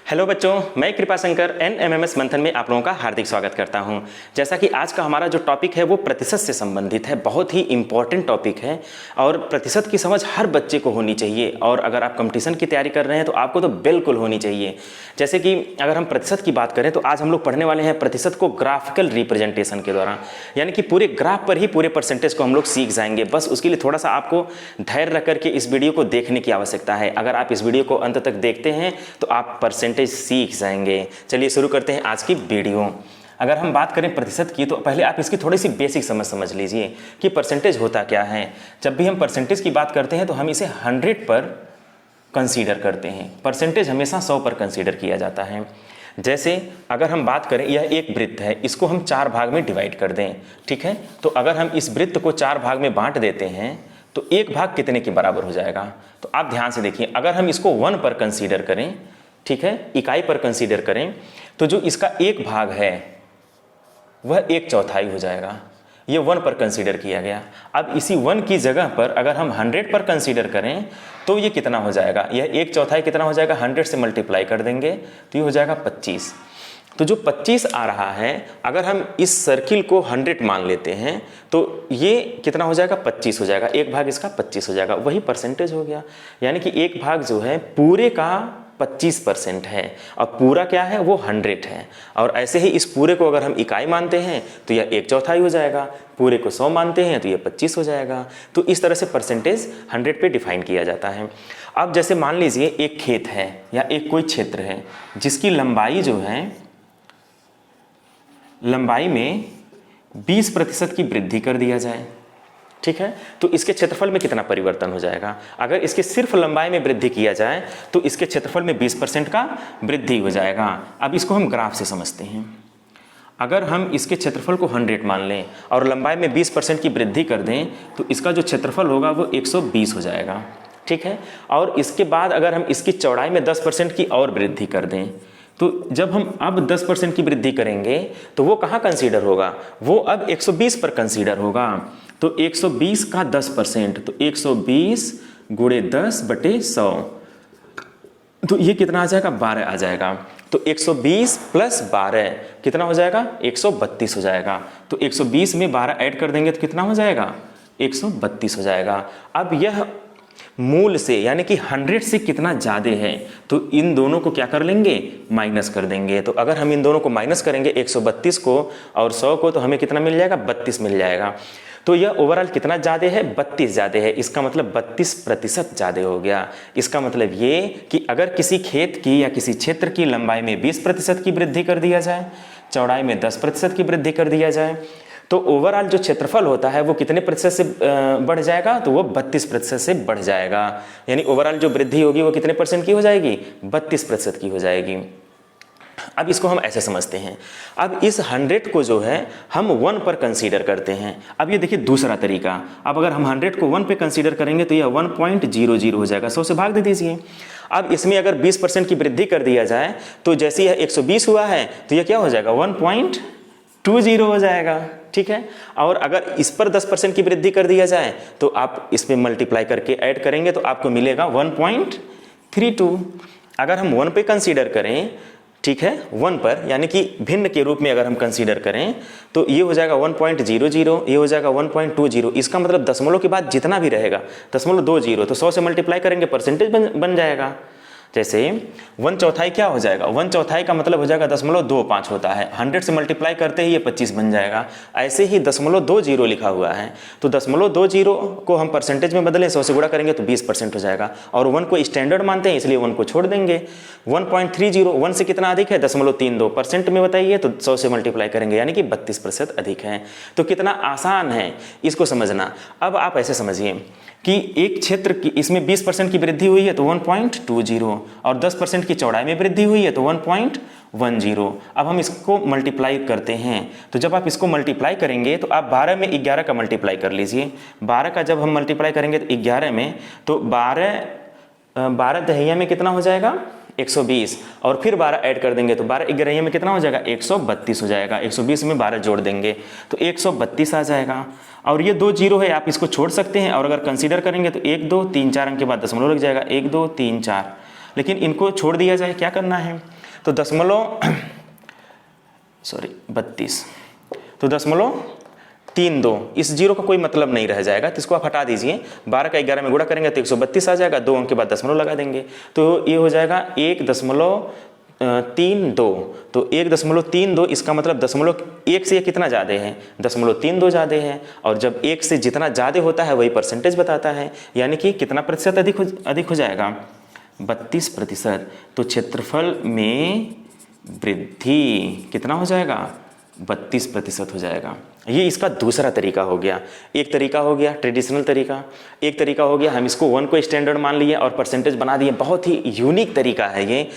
Hello बच्चों, मैं कृपा शंकर NMMS मंथन में आप लोगों का हार्दिक स्वागत करता हूं। जैसा कि आज का हमारा जो टॉपिक है वो प्रतिशत से संबंधित है। बहुत ही इम्पॉर्टेंट टॉपिक है और प्रतिशत की समझ हर बच्चे को होनी चाहिए। और अगर आप कंपटीशन की तैयारी कर रहे हैं तो आपको तो बिल्कुल होनी चाहिए। जैसे कि अगर हम प्रतिशत की बात करें तो आज हम लोग पढ़ने वाले हैं प्रतिशत को ग्राफिकल रिप्रेजेंटेशन के द्वारा, यानी कि पूरे ग्राफ पर ही पूरे परसेंटेज को हम लोग सीख जाएंगे। बस उसके लिए थोड़ा सा आपको धैर्य रख करके इस वीडियो को देखने की आवश्यकता है। अगर आप इस वीडियो को अंत तक देखते हैं तो आप परसेंटेज सीख जाएंगे। चलिए शुरू करते हैं आज की वीडियो। अगर हम बात करें प्रतिशत की तो पहले आप इसकी थोड़ी सी बेसिक समझ लीजिए कि परसेंटेज होता क्या है। जब भी हम परसेंटेज की बात करते हैं तो हम इसे 100 पर कंसीडर करते हैं। परसेंटेज हमेशा 100 पर कंसीडर किया जाता है। जैसे अगर हम बात करें, यह एक वृत्त है, इसको हम 4 भाग में डिवाइड कर दें, ठीक है। तो अगर हम इस वृत्त को 4 भाग में बांट देते हैं तो एक भाग कितने के बराबर हो जाएगा। तो आप ध्यान से देखिए, अगर हम इसको 1 पर कंसीडर करें, ठीक है, इकाई पर कंसीडर करें, तो जो इसका एक भाग है वह 1/4 हो जाएगा। ये 1 पर कंसीडर किया गया। अब इसी 1 की जगह पर अगर हम 100 पर कंसीडर करें तो ये कितना हो जाएगा, यह 1/4 कितना हो जाएगा, 100 से मल्टीप्लाई कर देंगे तो ये हो जाएगा 25। तो जो 25 आ रहा है, अगर हम इस सर्किल को 100 मान लेते हैं तो ये कितना हो जाएगा, 25 हो जाएगा। एक भाग इसका 25 हो जाएगा, वही परसेंटेज हो गया। यानी कि एक भाग जो है पूरे का 25% है और पूरा क्या है, वो 100 है। और ऐसे ही इस पूरे को अगर हम इकाई मानते हैं तो यह 1/4 हो जाएगा, पूरे को 100 मानते हैं तो यह 25 हो जाएगा। तो इस तरह से परसेंटेज 100 पे डिफाइन किया जाता है। अब जैसे मान लीजिए एक खेत है या एक कोई क्षेत्र है जिसकी लंबाई जो है, लंबाई में 20% की वृद्धि कर दिया जाए, ठीक है, तो इसके क्षेत्रफल में कितना परिवर्तन हो जाएगा। अगर इसके सिर्फ लंबाई में वृद्धि किया जाए तो इसके क्षेत्रफल में 20% का वृद्धि हो जाएगा। अब इसको हम ग्राफ से समझते हैं। अगर हम इसके क्षेत्रफल को 100 मान लें और लंबाई में 20% की वृद्धि कर दें तो इसका जो क्षेत्रफल होगा वो 120 हो जाएगा, ठीक है। और इसके बाद अगर हम इसकी चौड़ाई में 10% की और वृद्धि कर दें तो जब हम अब 10% की वृद्धि करेंगे तो वो कहाँ कंसीडर होगा, वो अब 120 पर कंसीडर होगा। तो 120 का 10%, तो 120 गुणे 10/100, तो ये कितना आ जाएगा, 12 आ जाएगा। तो 120 प्लस 12 कितना हो जाएगा, 132 हो जाएगा। तो 120 में 12 ऐड कर देंगे तो कितना हो जाएगा, 132 हो जाएगा। अब यह मूल से यानी कि 100 से कितना ज़्यादा है तो इन दोनों को क्या कर लेंगे, माइनस कर देंगे। तो अगर हम इन दोनों को माइनस करेंगे, 132 को और 100 को, तो हमें कितना मिल जाएगा, 32 मिल जाएगा। तो यह ओवरऑल कितना ज़्यादा है, 32 ज़्यादा है। इसका मतलब 32% ज़्यादा हो गया। इसका मतलब ये कि अगर किसी खेत की या किसी क्षेत्र की लंबाई में 20% की वृद्धि कर दिया जाए, चौड़ाई में 10% की वृद्धि कर दिया जाए, तो ओवरऑल जो क्षेत्रफल होता है वो कितने प्रतिशत से बढ़ जाएगा, तो वो 32% से बढ़ जाएगा। यानी ओवरऑल जो वृद्धि होगी वो कितने % की हो जाएगी, 32% की हो जाएगी। अब इसको हम ऐसे समझते हैं। अब इस 100 को जो है हम 1 पर कंसीडर करते हैं। अब ये देखिए दूसरा तरीका। अब अगर हम 100 को 1 पे कंसीडर करेंगे तो यह 1.00 हो जाएगा। 100 से भाग दे दीजिए। अब इसमें अगर 20% की वृद्धि कर दिया जाए तो जैसे यह 120 हुआ है तो यह क्या हो जाएगा, 1.20 हो जाएगा, ठीक है। और अगर इस पर 10% की वृद्धि कर दिया जाए तो आप इसमें मल्टीप्लाई करके ऐड करेंगे तो आपको मिलेगा 1.32। अगर हम 1 पे कंसीडर करें, ठीक है, 1 पर यानी कि भिन्न के रूप में अगर हम कंसीडर करें तो ये हो जाएगा 1.00, ये हो जाएगा 1.20। इसका मतलब दशमलव के बाद जितना भी रहेगा, 0.20, तो 100 से मल्टीप्लाई करेंगे, परसेंटेज बन जाएगा। जैसे 1/4 क्या हो जाएगा, 1/4 का मतलब हो जाएगा 0.25 होता है। 100 से मल्टीप्लाई करते ही ये 25 बन जाएगा। ऐसे ही 0.20 लिखा हुआ है तो 0.20 को हम परसेंटेज में बदलें, 100 से गुणा करेंगे तो 20% हो जाएगा। और 1 को स्टैंडर्ड मानते हैं इसलिए 1 को छोड़ देंगे। 1.30, 1 से कितना अधिक है, 0.32% में बताइए, तो 100 से मल्टीप्लाई करेंगे यानी कि 32% अधिक है। तो कितना आसान है इसको समझना। अब आप ऐसे समझिए कि एक क्षेत्र की इसमें 20% की वृद्धि हुई है तो 1.20 और 10% की चौड़ाई में वृद्धि हुई है तो 1.10। अब हम इसको मल्टीप्लाई करते हैं तो जब आप इसको मल्टीप्लाई करेंगे तो आप 12 में 11 का मल्टीप्लाई कर लीजिए। 12 का जब हम मल्टीप्लाई करेंगे तो 11 में, तो 12 दहिया में कितना हो जाएगा, 120, और फिर 12 ऐड कर देंगे तो 12 11 में कितना हो जाएगा, 132 हो जाएगा। 120 में 12 जोड़ देंगे तो 132 आ जाएगा। और ये 2 जीरो है, आप इसको छोड़ सकते हैं और अगर कंसीडर करेंगे तो 1 2 3 4 अंक के बाद दशमलव लग जाएगा, 1 2 3 4। लेकिन इनको छोड़ दिया जाए, क्या करना है, तो 32, तो 0.32, इस जीरो का कोई मतलब नहीं रह जाएगा, तो इसको आप हटा दीजिए। 12 का 11 में गुणा करेंगे तो 132 आ जाएगा, 2 अंक के बाद दशमलव लगा देंगे, तो ये हो जाएगा 1.32। तो 1.32, इसका मतलब 1 से ये कितना ज़्यादा है, 0.32 ज़्यादा है, और जब 1 से जितना ज़्यादा होता है वही परसेंटेज बताता है, यानी कि कितना प्रतिशत अधिक हो जाएगा, 32%। तो क्षेत्रफल में वृद्धि कितना हो जाएगा, 32% हो जाएगा। ये इसका दूसरा तरीका हो गया। एक तरीका हो गया ट्रेडिशनल तरीका, एक तरीका हो गया हम इसको 1 को स्टैंडर्ड मान लिए और परसेंटेज बना दिए। बहुत ही यूनिक तरीका है ये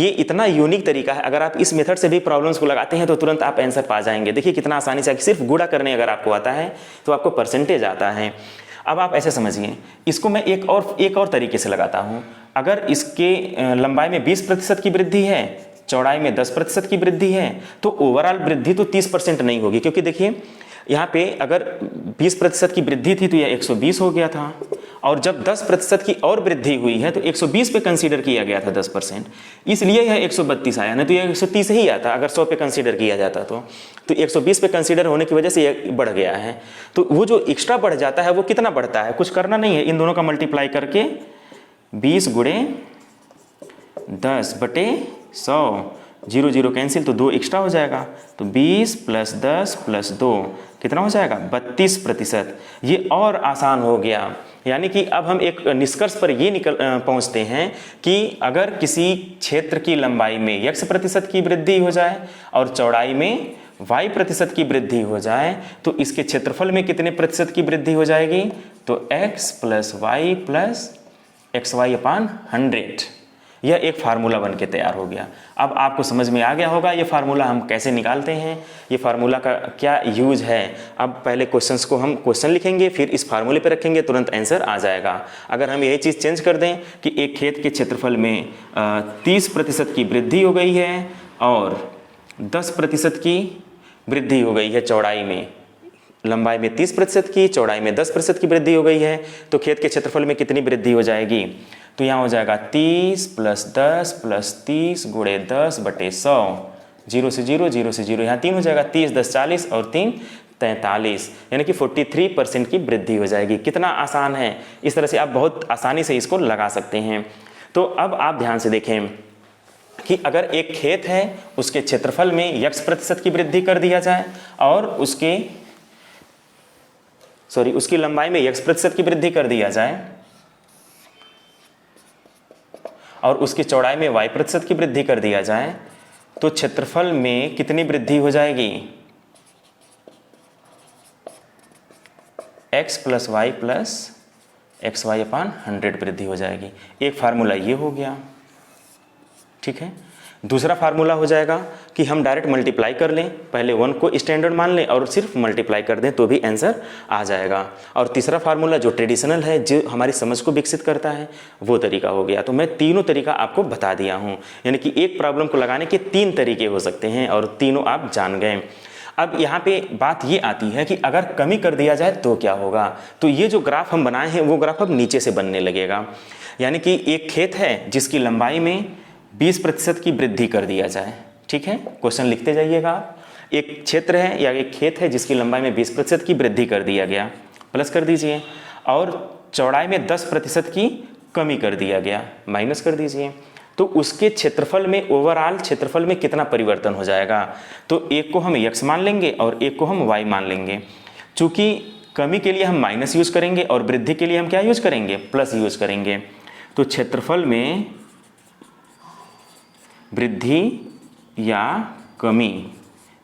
इतना यूनिक तरीका है, अगर आप इस मेथड से भी प्रॉब्लम्स को लगाते हैं तो तुरंत आप आंसर पा जाएंगे। देखिए कितना आसानी से, सिर्फ गुणा करने अगर आपको आता है तो आपको परसेंटेज आता है। अब आप ऐसे समझिए, इसको मैं एक और तरीके से लगाता हूँ। अगर इसके लंबाई में 20% की वृद्धि है, चौड़ाई में 10% की वृद्धि है, तो ओवरऑल वृद्धि तो 30% नहीं होगी, क्योंकि देखिए यहाँ पे अगर 20% की वृद्धि थी तो यह 120 हो गया था, और जब 10% की और वृद्धि हुई है तो 120 पे कंसीडर किया गया था 10%, इसलिए यह 132 आया, नहीं तो यह 130 ही आता अगर 100 पे कंसीडर किया जाता तो 120 पे कंसीडर होने की वजह से यह बढ़ गया है। तो वो जो एक्स्ट्रा बढ़ जाता है वो कितना बढ़ता है, कुछ करना नहीं है, इन दोनों का मल्टीप्लाई करके 20 गुणे 10/100, 0 0 कैंसिल, तो 2 एक्स्ट्रा हो जाएगा, तो 20 + 10 + 2 कितना हो जाएगा, 32%। ये और आसान हो गया। यानी कि अब हम एक निष्कर्ष पर ये पहुंचते हैं कि अगर किसी क्षेत्र की लंबाई में x% की वृद्धि हो जाए और चौड़ाई में y% की वृद्धि हो जाए तो इसके क्षेत्रफल में कितने प्रतिशत की वृद्धि हो जाएगी, तो x + y + xy/100। यह एक फार्मूला बन के तैयार हो गया। अब आपको समझ में आ गया होगा ये फार्मूला हम कैसे निकालते हैं, ये फार्मूला का क्या यूज है। अब पहले क्वेश्चंस को हम क्वेश्चन लिखेंगे, फिर इस फार्मूले पे रखेंगे, तुरंत आंसर आ जाएगा। अगर हम यही चीज़ चेंज कर दें कि एक खेत के क्षेत्रफल में 30% की वृद्धि हो गई है और 10% की वृद्धि हो गई है चौड़ाई में, लंबाई में 30% की, चौड़ाई में 10% की वृद्धि हो गई है, तो खेत के क्षेत्रफल में कितनी वृद्धि हो जाएगी, तो यहाँ हो जाएगा 30 + 10 + 30 गुणे 10/100, 0 से 0, 0 से 0, यहाँ 3 हो जाएगा, 30 10 40 और 3 43, यानी कि 43% की वृद्धि हो जाएगी। कितना आसान है, इस तरह से आप बहुत आसानी से इसको लगा सकते हैं। तो अब आप ध्यान से देखें कि अगर एक खेत है उसके क्षेत्रफल में x% की वृद्धि कर दिया जाए और उसकी लंबाई में x% की वृद्धि कर दिया जाए और उसकी चौड़ाई में y% की वृद्धि कर दिया जाए, तो क्षेत्रफल में कितनी वृद्धि हो जाएगी, x + y + xy/100 वृद्धि हो जाएगी। एक फार्मूला ये हो गया, ठीक है। दूसरा फार्मूला हो जाएगा कि हम डायरेक्ट मल्टीप्लाई कर लें, पहले 1 को स्टैंडर्ड मान लें और सिर्फ मल्टीप्लाई कर दें तो भी आंसर आ जाएगा। और तीसरा फार्मूला जो ट्रेडिशनल है, जो हमारी समझ को विकसित करता है, वो तरीका हो गया। तो मैं तीनों तरीका आपको बता दिया हूँ, यानी कि एक प्रॉब्लम को लगाने के 3 तरीके हो सकते हैं और तीनों आप जान गए। अब यहाँ पे बात ये आती है कि अगर कमी कर दिया जाए तो क्या होगा। तो ये जो ग्राफ हम बनाए हैं वो ग्राफ अब नीचे से बनने लगेगा। यानी कि एक खेत है जिसकी लंबाई में 20% की वृद्धि कर दिया जाए, ठीक है, क्वेश्चन लिखते जाइएगा आप। एक क्षेत्र है या एक खेत है जिसकी लंबाई में 20% की वृद्धि कर दिया गया, प्लस कर दीजिए, और चौड़ाई में 10% की कमी कर दिया गया, माइनस कर दीजिए, तो उसके क्षेत्रफल में, ओवरऑल क्षेत्रफल में कितना परिवर्तन हो जाएगा। तो एक को हम x मान लेंगे और एक को हम y मान लेंगे। चूँकि कमी के लिए हम माइनस यूज़ करेंगे और वृद्धि के लिए हम क्या यूज़ करेंगे, प्लस यूज़ करेंगे। तो क्षेत्रफल में वृद्धि या कमी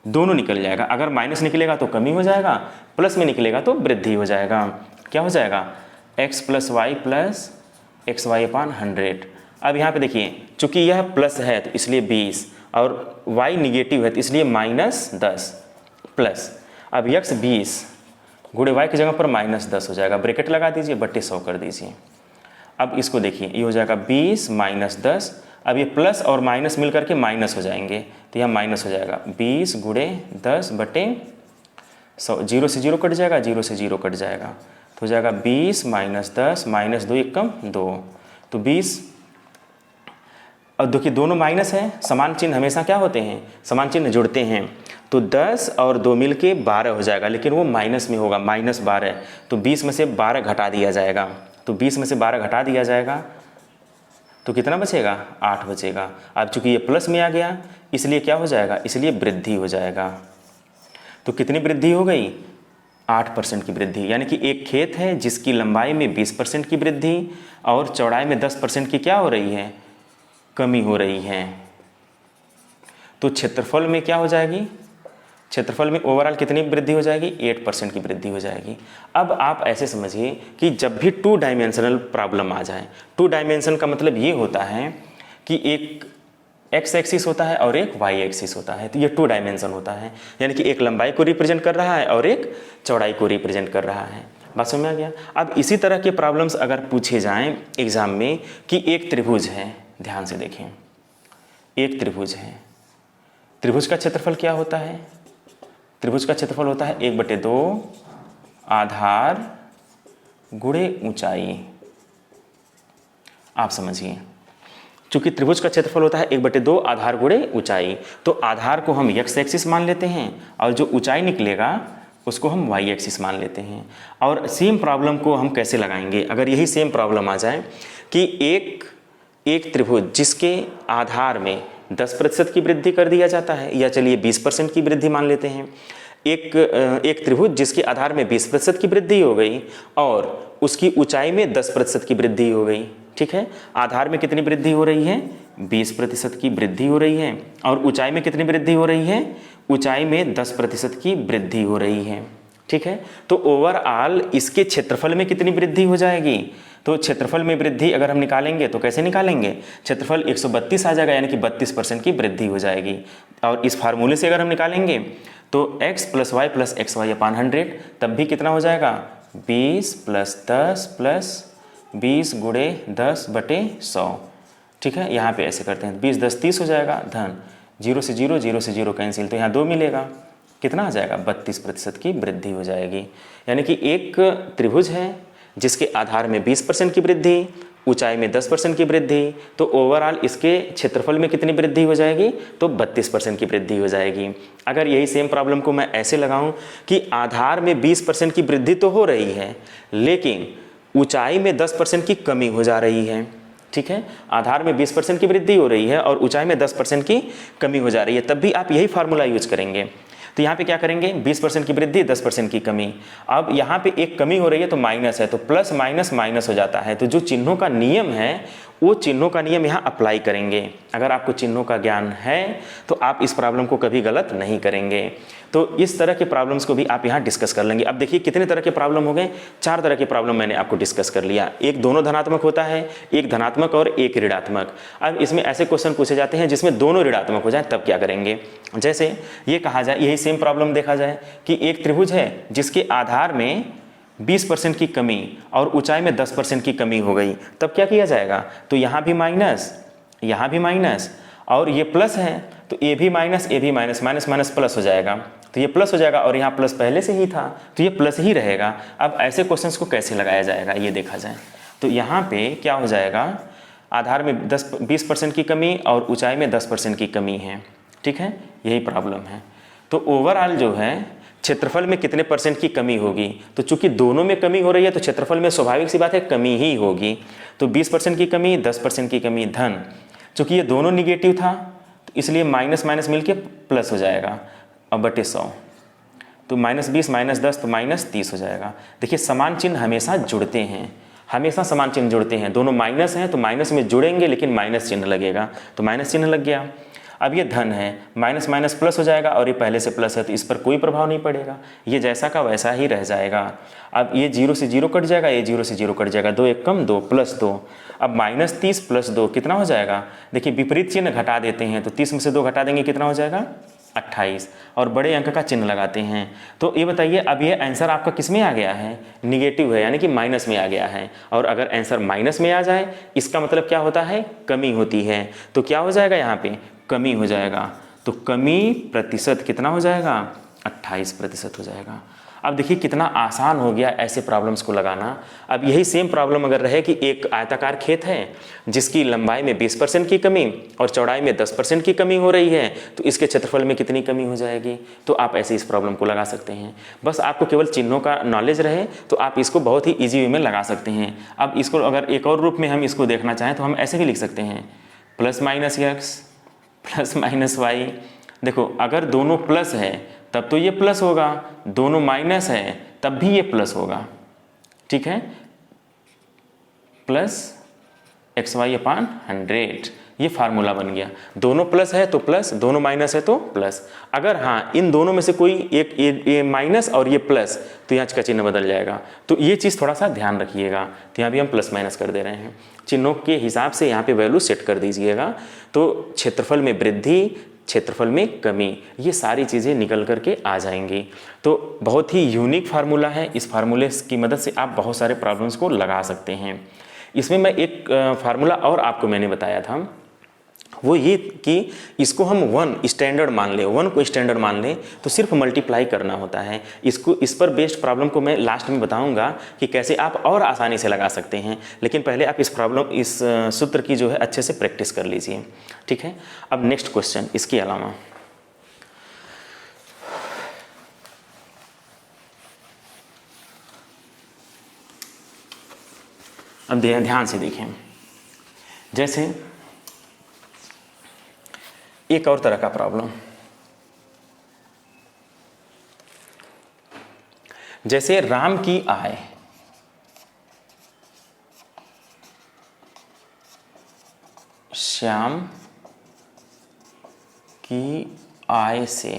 दोनों निकल जाएगा। अगर माइनस निकलेगा तो कमी हो जाएगा, प्लस में निकलेगा तो वृद्धि हो जाएगा। क्या हो जाएगा, x + y + xy/100। अब यहाँ पे देखिए, चूँकि यह प्लस है तो इसलिए 20 और y निगेटिव है तो इसलिए -10 प्लस। अब x 20 गुणे y की जगह पर -10 हो जाएगा, ब्रैकेट लगा दीजिए, बटे 100 कर दीजिए। अब इसको देखिए, ये हो जाएगा 20 - 10। अब ये प्लस और माइनस मिल करके माइनस हो जाएंगे, तो यह माइनस हो जाएगा 20 गुणे 10 बटे 100, 0 से 0 कट जाएगा, 0 से 0 कट जाएगा, तो हो जाएगा 20 - 10 -2 = 2, तो 20 और देखिए दोनों माइनस है, समान चिन्ह हमेशा क्या होते हैं, समान चिन्ह जुड़ते हैं। तो 10 और 2 मिल के 12 हो जाएगा, लेकिन वो माइनस में होगा, -12। तो 20 में से 12 घटा दिया जाएगा, तो 20 में से 12 घटा दिया जाएगा तो कितना बचेगा, 8 बचेगा। अब चूंकि ये प्लस में आ गया इसलिए क्या हो जाएगा, इसलिए वृद्धि हो जाएगा। तो कितनी वृद्धि हो गई, 8% की वृद्धि। यानी कि एक खेत है जिसकी लंबाई में 20% की वृद्धि और चौड़ाई में 10% की क्या हो रही है, कमी हो रही है। तो क्षेत्रफल में क्या हो जाएगी, क्षेत्रफल में ओवरऑल कितनी वृद्धि हो जाएगी, 8% की वृद्धि हो जाएगी। अब आप ऐसे समझिए कि जब भी 2 डायमेंशनल प्रॉब्लम आ जाए, 2 डायमेंशन का मतलब ये होता है कि एक एक्स एक्सिस होता है और एक वाई एक्सिस होता है, तो ये 2 डायमेंशन होता है। यानी कि एक लंबाई को रिप्रेजेंट कर रहा है और एक चौड़ाई को रिप्रेजेंट कर रहा है। बात समझ में आ गया। अब इसी तरह के प्रॉब्लम्स अगर पूछे जाएं एग्जाम में कि एक त्रिभुज है, ध्यान से देखें, एक त्रिभुज है, त्रिभुज का क्षेत्रफल क्या होता है, त्रिभुज का क्षेत्रफल होता है 1/2 आधार गुणे ऊंचाई। आप समझिए, चूंकि त्रिभुज का क्षेत्रफल होता है 1/2 आधार गुणे ऊंचाई, तो आधार को हम x एक्सिस मान लेते हैं और जो ऊंचाई निकलेगा उसको हम y एक्सिस मान लेते हैं। और सेम प्रॉब्लम को हम कैसे लगाएंगे, अगर यही सेम प्रॉब्लम आ जाए कि एक त्रिभुज जिसके आधार में 10% की वृद्धि कर दिया जाता है, या चलिए 20% की वृद्धि मान लेते हैं, एक त्रिभुज जिसके आधार में 20% की वृद्धि हो गई और उसकी ऊंचाई में 10% की वृद्धि हो गई। ठीक है, आधार में कितनी वृद्धि हो रही है, 20% की वृद्धि हो रही है, और ऊंचाई में कितनी वृद्धि हो रही है, ऊंचाई में 10% की वृद्धि हो रही है। ठीक है, तो ओवरऑल इसके क्षेत्रफल में कितनी वृद्धि हो जाएगी, तो क्षेत्रफल में वृद्धि अगर हम निकालेंगे तो कैसे निकालेंगे, क्षेत्रफल 132 आ जाएगा, यानी कि 32% की वृद्धि हो जाएगी। और इस फार्मूले से अगर हम निकालेंगे तो x + y + xy/100, तब भी कितना हो जाएगा, 20 + 10 + 20 × 10/100। ठीक है, यहाँ पे ऐसे करते हैं, 20 10 30 हो जाएगा, धन 0 से 0 0 से 0 कैंसिल, तो यहाँ 2 मिलेगा, कितना आ जाएगा, 32% की वृद्धि हो जाएगी। यानी कि एक त्रिभुज है जिसके आधार में 20% की वृद्धि, ऊंचाई में 10% की वृद्धि, तो ओवरऑल इसके क्षेत्रफल में कितनी वृद्धि हो जाएगी, तो 32% की वृद्धि हो जाएगी। अगर यही सेम प्रॉब्लम को मैं ऐसे लगाऊं कि आधार में 20% की वृद्धि तो हो रही है, लेकिन ऊंचाई में 10% की कमी हो जा रही है। ठीक है, आधार में 20% की वृद्धि हो रही है और ऊंचाई में 10% की कमी हो जा रही है, तब भी आप यही फार्मूला यूज करेंगे। तो यहाँ पे क्या करेंगे, 20% की वृद्धि 10% की कमी। अब यहाँ पे एक कमी हो रही है तो माइनस है, तो प्लस माइनस माइनस हो जाता है। तो जो चिन्हों का नियम है वो चिन्हों का नियम यहाँ अप्लाई करेंगे। अगर आपको चिन्हों का ज्ञान है तो आप इस प्रॉब्लम को कभी गलत नहीं करेंगे। तो इस तरह के प्रॉब्लम्स को भी आप यहाँ डिस्कस कर लेंगे। अब देखिए कितने तरह के प्रॉब्लम हो गए, 4 तरह के प्रॉब्लम मैंने आपको डिस्कस कर लिया। एक दोनों धनात्मक होता है, एक धनात्मक और एक ऋणात्मक। अब इसमें ऐसे क्वेश्चन पूछे जाते हैं जिसमें दोनों ऋणात्मक हो जाए, तब क्या करेंगे। जैसे ये कहा जाए, यही सेम प्रॉब्लम देखा जाए कि एक त्रिभुज है जिसके आधार में 20% की कमी और ऊंचाई में 10% की कमी हो गई, तब क्या किया जाएगा। तो यहाँ भी माइनस, यहाँ भी माइनस, और ये प्लस है तो ए भी माइनस, ए भी माइनस, माइनस माइनस प्लस हो जाएगा, तो ये प्लस हो जाएगा, और यहाँ प्लस पहले से ही था तो ये प्लस ही रहेगा। अब ऐसे क्वेश्चंस को कैसे लगाया जाएगा ये देखा जाए। तो यहाँ पे क्या हो जाएगा, आधार में 20% की कमी और ऊंचाई में 10% की कमी है। ठीक है, यही प्रॉब्लम है। तो ओवरऑल जो है क्षेत्रफल में कितने % की कमी होगी, तो चूंकि दोनों में कमी हो रही है तो क्षेत्रफल में स्वाभाविक सी बात है कमी ही होगी। तो 20% की कमी, 10% की कमी, धन, चूंकि ये दोनों निगेटिव था तो इसलिए माइनस माइनस मिलके प्लस हो जाएगा, अब बटे 100, तो -20 -10 तो -30 हो जाएगा। देखिए समान चिन्ह हमेशा जुड़ते हैं, हमेशा समान चिन्ह जुड़ते हैं। दोनों माइनस हैं तो माइनस में जुड़ेंगे लेकिन माइनस चिन्ह लगेगा, तो माइनस चिन्ह लग गया। अब ये धन है, माइनस माइनस प्लस हो जाएगा, और ये पहले से प्लस है तो इस पर कोई प्रभाव नहीं पड़ेगा, ये जैसा का वैसा ही रह जाएगा। अब ये 0 से 0 कट जाएगा, ये 0 से 0 कट जाएगा, 2 1 कम 2 + 2। अब -30 + 2 कितना हो जाएगा, देखिए विपरीत चिन्ह घटा देते हैं, तो 30 में से 2 घटा देंगे कितना हो जाएगा, 28, और बड़े अंक का चिन्ह लगाते हैं। तो ये बताइए अब ये आंसर आपका किस में आ गया है, निगेटिव है, यानी कि माइनस में आ गया है। और अगर आंसर माइनस में आ जाए इसका मतलब क्या होता है, कमी होती है। तो क्या हो जाएगा, यहाँ पे कमी हो जाएगा, तो कमी प्रतिशत कितना हो जाएगा, 28% हो जाएगा। अब देखिए कितना आसान हो गया ऐसे प्रॉब्लम्स को लगाना। अब यही सेम प्रॉब्लम अगर रहे कि एक आयताकार खेत है जिसकी लंबाई में 20% की कमी और चौड़ाई में 10% की कमी हो रही है, तो इसके क्षेत्रफल में कितनी कमी हो जाएगी। तो आप ऐसे इस प्रॉब्लम को लगा सकते हैं। बस आपको केवल चिन्हों का नॉलेज रहे तो आप इसको बहुत ही ईजी वे में लगा सकते हैं। अब इसको अगर एक और रूप में हम इसको देखना चाहें तो हम ऐसे भी लिख सकते हैं plus minus x plus minus y. देखो अगर दोनों प्लस है तब तो ये प्लस होगा, दोनों माइनस है तब भी ये प्लस होगा। ठीक है, प्लस एक्स वाई अपान 100, ये फार्मूला बन गया। दोनों प्लस है तो प्लस, दोनों माइनस है तो प्लस। अगर हाँ इन दोनों में से कोई एक ये माइनस और ये प्लस, तो यहाँ का चिन्ह बदल जाएगा। तो ये चीज़ थोड़ा सा ध्यान रखिएगा। तो यहाँ भी हम प्लस माइनस कर दे रहे हैं, चिन्हों के हिसाब से यहाँ पे वैल्यू सेट कर दीजिएगा। तो क्षेत्रफल में वृद्धि, क्षेत्रफल में कमी, ये सारी चीज़ें निकल करके आ जाएंगी। तो बहुत ही यूनिक फार्मूला है। इस फार्मूले की मदद से आप बहुत सारे प्रॉब्लम्स को लगा सकते हैं। इसमें मैं एक फार्मूला और आपको मैंने बताया था, वो ये कि इसको हम 1 स्टैंडर्ड मान लें, 1 को स्टैंडर्ड मान लें तो सिर्फ मल्टीप्लाई करना होता है। इस पर बेस्ड प्रॉब्लम को मैं लास्ट में बताऊंगा कि कैसे आप और आसानी से लगा सकते हैं। लेकिन पहले आप इस सूत्र की जो है अच्छे से प्रैक्टिस कर लीजिए। ठीक है, अब नेक्स्ट क्वेश्चन इसके अलावा अब ध्यान से देखें। जैसे एक और तरह का प्रॉब्लम, जैसे राम की आय श्याम की आय से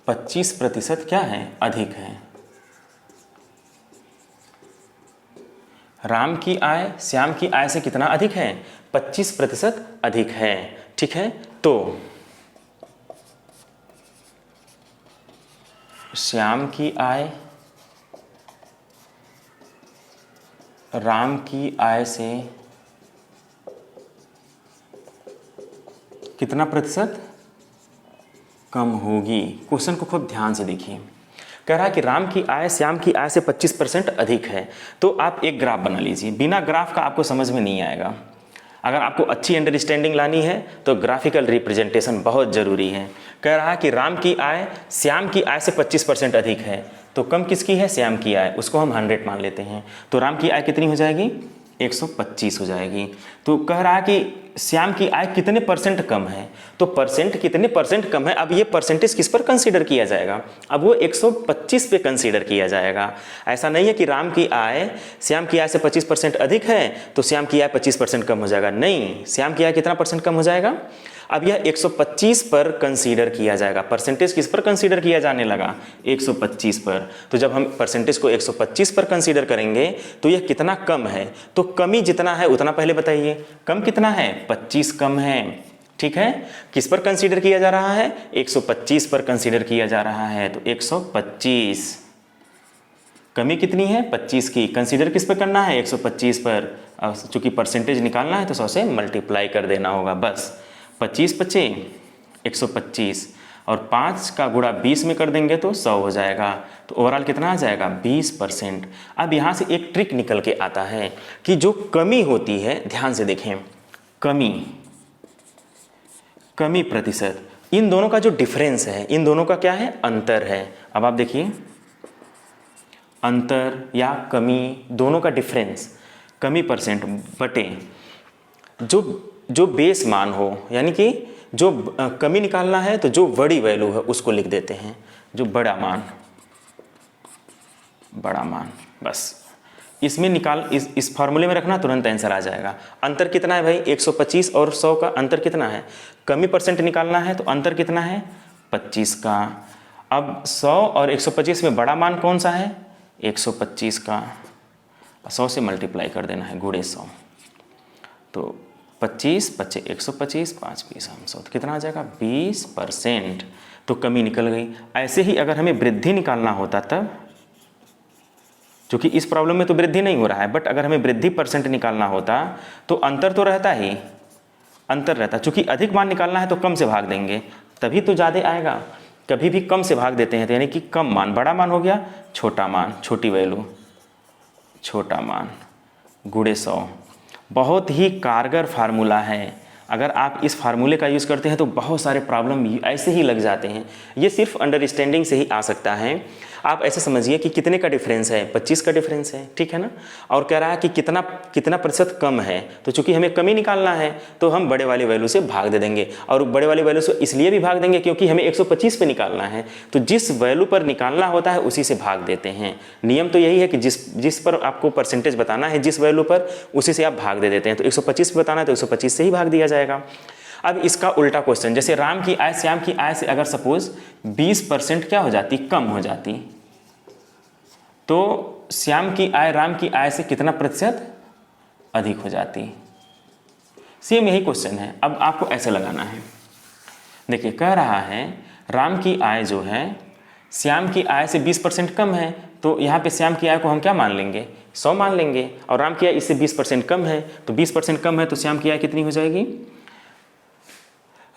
25% क्या है, अधिक है। राम की आय श्याम की आय से कितना अधिक है, 25% अधिक है। ठीक है, तो श्याम की आय राम की आय से कितना प्रतिशत कम होगी। क्वेश्चन को खूब ध्यान से देखिए। कह रहा है कि राम की आय श्याम की आय से 25% अधिक है। तो आप एक ग्राफ बना लीजिए। बिना ग्राफ का आपको समझ में नहीं आएगा। अगर आपको अच्छी अंडरस्टैंडिंग लानी है तो ग्राफिकल रिप्रेजेंटेशन बहुत ज़रूरी है। कह रहा है कि राम की आय श्याम की आय से 25% अधिक है, तो कम किसकी है, श्याम की आय, उसको हम 100 मान लेते हैं। तो राम की आय कितनी हो जाएगी, 125 हो जाएगी। तो कह रहा है कि श्याम की आय कितने परसेंट कम है, तो परसेंट कितने परसेंट कम है। अब ये परसेंटेज किस पर कंसीडर किया जाएगा, अब वो 125 पे कंसीडर किया जाएगा। ऐसा नहीं है कि राम की आय श्याम की आय से 25% अधिक है तो श्याम की आय 25% कम हो जाएगा। नहीं, श्याम की आय कितना परसेंट कम हो जाएगा, अब यह 125 पर कंसीडर किया जाएगा। परसेंटेज किस पर कंसीडर किया जाने लगा, 125 पर। तो जब हम परसेंटेज को 125 पर कंसीडर करेंगे तो यह कितना कम है, तो कमी जितना है उतना पहले बताइए। कम कितना है, 25 कम है। ठीक है, किस पर कंसीडर किया जा रहा है, 125 पर कंसीडर किया जा रहा है। तो 125, कमी कितनी है, 25 की। कंसीडर किस पर करना है, 125 पर। चूंकि परसेंटेज निकालना है तो 100 से मल्टीप्लाई कर देना होगा बस। 25 पचे 125 और 5 का गुणा 20 में कर देंगे तो 100 हो जाएगा। तो ओवरऑल कितना आ जाएगा, 20%। अब यहाँ से एक ट्रिक निकल के आता है कि जो कमी होती है, ध्यान से देखें, कमी प्रतिशत, इन दोनों का जो डिफरेंस है, इन दोनों का क्या है, अंतर है। अब आप देखिए, अंतर या कमी, दोनों का डिफरेंस, कमी परसेंट बटे जो बेस मान हो, यानी कि जो कमी निकालना है तो जो बड़ी वैल्यू है उसको लिख देते हैं, जो बड़ा मान, बस इसमें निकाल, इस फार्मूले में रखना, तुरंत आंसर आ जाएगा। अंतर कितना है भाई, 125 और 100 का अंतर कितना है, कमी परसेंट निकालना है तो अंतर कितना है, 25 का। अब 100 और 125 में बड़ा मान कौन सा है, 125 का। 100 से मल्टीप्लाई कर देना है, गुणे 100। तो 25 बचे 125, 5 20 100, तो कितना आ जाएगा, 20%। तो कमी निकल गई। ऐसे ही अगर हमें वृद्धि निकालना होता तब, क्योंकि इस प्रॉब्लम में तो वृद्धि नहीं हो रहा है, बट अगर हमें वृद्धि परसेंट निकालना होता तो अंतर तो रहता ही, अंतर रहता। चूंकि अधिक मान निकालना है तो कम से भाग देंगे तभी तो ज़्यादा आएगा। कभी भी कम से भाग देते हैं तो यानी कि कम मान, बड़ा मान हो गया छोटा मान, छोटी वैल्यू, छोटा मान गुणे 100। बहुत ही कारगर फार्मूला है। अगर आप इस फार्मूले का यूज़ करते हैं तो बहुत सारे प्रॉब्लम ऐसे ही लग जाते हैं। ये सिर्फ अंडरस्टैंडिंग से ही आ सकता है। आप ऐसे समझिए कि कितने का डिफरेंस है, 25 का डिफरेंस है, ठीक है ना। और कह रहा है कि कितना कितना प्रतिशत कम है, तो चूंकि हमें कम ही निकालना है तो हम बड़े वाली वैल्यू से भाग दे देंगे। और बड़े वाली वैल्यू से इसलिए भी भाग देंगे क्योंकि हमें 125 पे निकालना है, तो जिस वैल्यू पर निकालना होता है उसी से भाग देते हैं। नियम तो यही है कि जिस पर आपको परसेंटेज बताना है, जिस वैल्यू पर, उसी से आप भाग दे देते हैं। तो 125 पे बताना है तो 125 से ही भाग दिया जाएगा। अब इसका उल्टा क्वेश्चन, जैसे राम की आय श्याम की आय से अगर सपोज 20% क्या हो जाती, कम हो जाती, तो श्याम की आय राम की आय से कितना प्रतिशत अधिक हो जाती। सेम यही क्वेश्चन है। अब आपको ऐसे लगाना है। देखिए कह रहा है राम की आय जो है श्याम की आय से 20% कम है, तो यहाँ पे श्याम की आय को हम क्या मान लेंगे, 100 मान लेंगे। और राम की आय इससे 20% कम है, तो 20% कम है तो श्याम की आय कितनी हो जाएगी,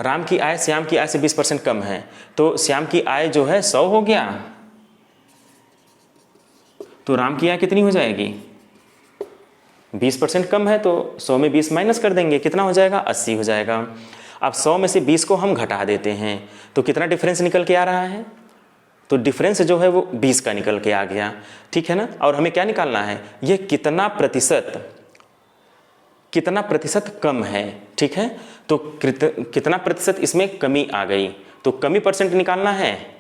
राम की आय श्याम की आय से 20% कम है, तो श्याम की आय जो है 100 हो गया, तो राम की आय कितनी हो जाएगी, 20% कम है तो 100 में 20 माइनस कर देंगे, कितना हो जाएगा, 80 हो जाएगा। अब 100 में से 20 को हम घटा देते हैं तो कितना डिफरेंस निकल के आ रहा है, तो डिफरेंस जो है वो 20 का निकल के आ गया, ठीक है ना। और हमें क्या निकालना है, ये कितना प्रतिशत कम है, ठीक है। तो कितना प्रतिशत इसमें कमी आ गई, तो कमी परसेंट निकालना है।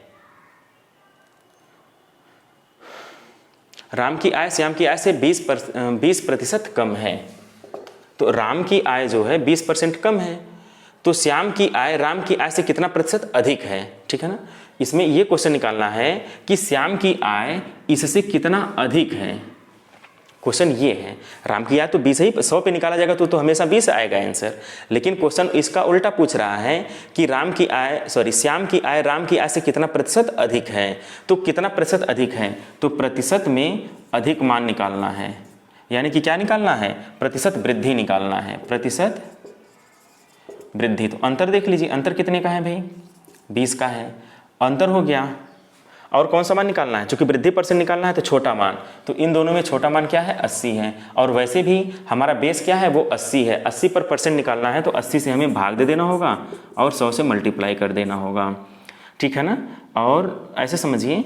राम की आय श्याम की आय से 20% कम है, तो राम की आय जो है 20% कम है, तो श्याम की आय राम की आय से कितना प्रतिशत अधिक है, ठीक है ना। इसमें यह क्वेश्चन निकालना है कि श्याम की आय इससे कितना अधिक है। क्वेश्चन ये है, राम की आय तो 20 ही 100 पे निकाला जाएगा तो हमेशा 20 आएगा आंसर, लेकिन क्वेश्चन इसका उल्टा पूछ रहा है कि श्याम की आय राम की आय से कितना प्रतिशत अधिक है। तो कितना प्रतिशत अधिक है, तो प्रतिशत में अधिक मान निकालना है, यानी कि क्या निकालना है, प्रतिशत वृद्धि निकालना है, प्रतिशत वृद्धि। तो अंतर देख लीजिए, अंतर कितने का है भाई, 20 का है, अंतर हो गया। और कौन सा मान निकालना है, चूंकि वृद्धि परसेंट निकालना है तो छोटा मान, तो इन दोनों में छोटा मान क्या है, 80 है। और वैसे भी हमारा बेस क्या है, वो 80 है। 80 पर परसेंट निकालना है तो 80 से हमें भाग दे देना होगा और 100 से मल्टीप्लाई कर देना होगा, ठीक है ना। और ऐसे समझिए,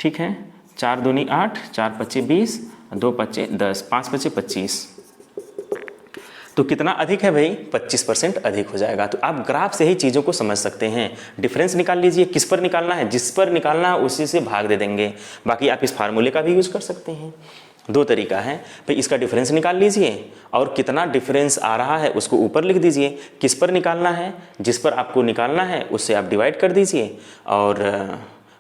ठीक है, 4 दूनी 8, 4 पच्चे 20, 2 पच्चे 10, 5 पच्चे 25, तो कितना अधिक है भाई, 25% अधिक हो जाएगा। तो आप ग्राफ से ही चीज़ों को समझ सकते हैं। डिफरेंस निकाल लीजिए, किस पर निकालना है, जिस पर निकालना है उसी से भाग दे देंगे। बाकी आप इस फार्मूले का भी यूज़ कर सकते हैं। 2 तरीका है भाई, इसका डिफरेंस निकाल लीजिए और कितना डिफरेंस आ रहा है उसको ऊपर लिख दीजिए। किस पर निकालना है, जिस पर आपको निकालना है उससे आप डिवाइड कर दीजिए और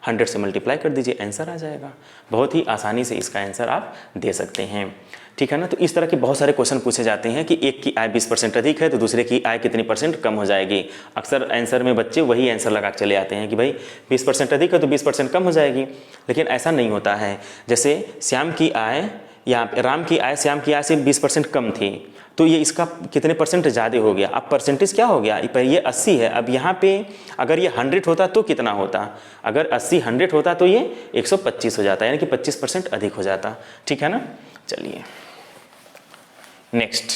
100 से मल्टीप्लाई कर दीजिए, आंसर आ जाएगा। बहुत ही आसानी से इसका आंसर आप दे सकते हैं, ठीक है ना। तो इस तरह के बहुत सारे क्वेश्चन पूछे जाते हैं कि एक की आय 20% अधिक है तो दूसरे की आय कितनी % कम हो जाएगी। अक्सर आंसर में बच्चे वही आंसर लगा के चले आते हैं कि भाई 20% अधिक है तो 20% कम हो जाएगी, लेकिन ऐसा नहीं होता है। जैसे श्याम की आय या राम की आय श्याम की आय से 20% कम थी, तो ये इसका कितने % ज़्यादा हो गया। अब परसेंटेज क्या हो गया, ये 80 है, अब यहाँ पे अगर ये 100 होता तो कितना होता, अगर 80 100 होता तो ये 125 हो जाता, यानी कि 25% अधिक हो जाता, ठीक है ना। चलिए नेक्स्ट,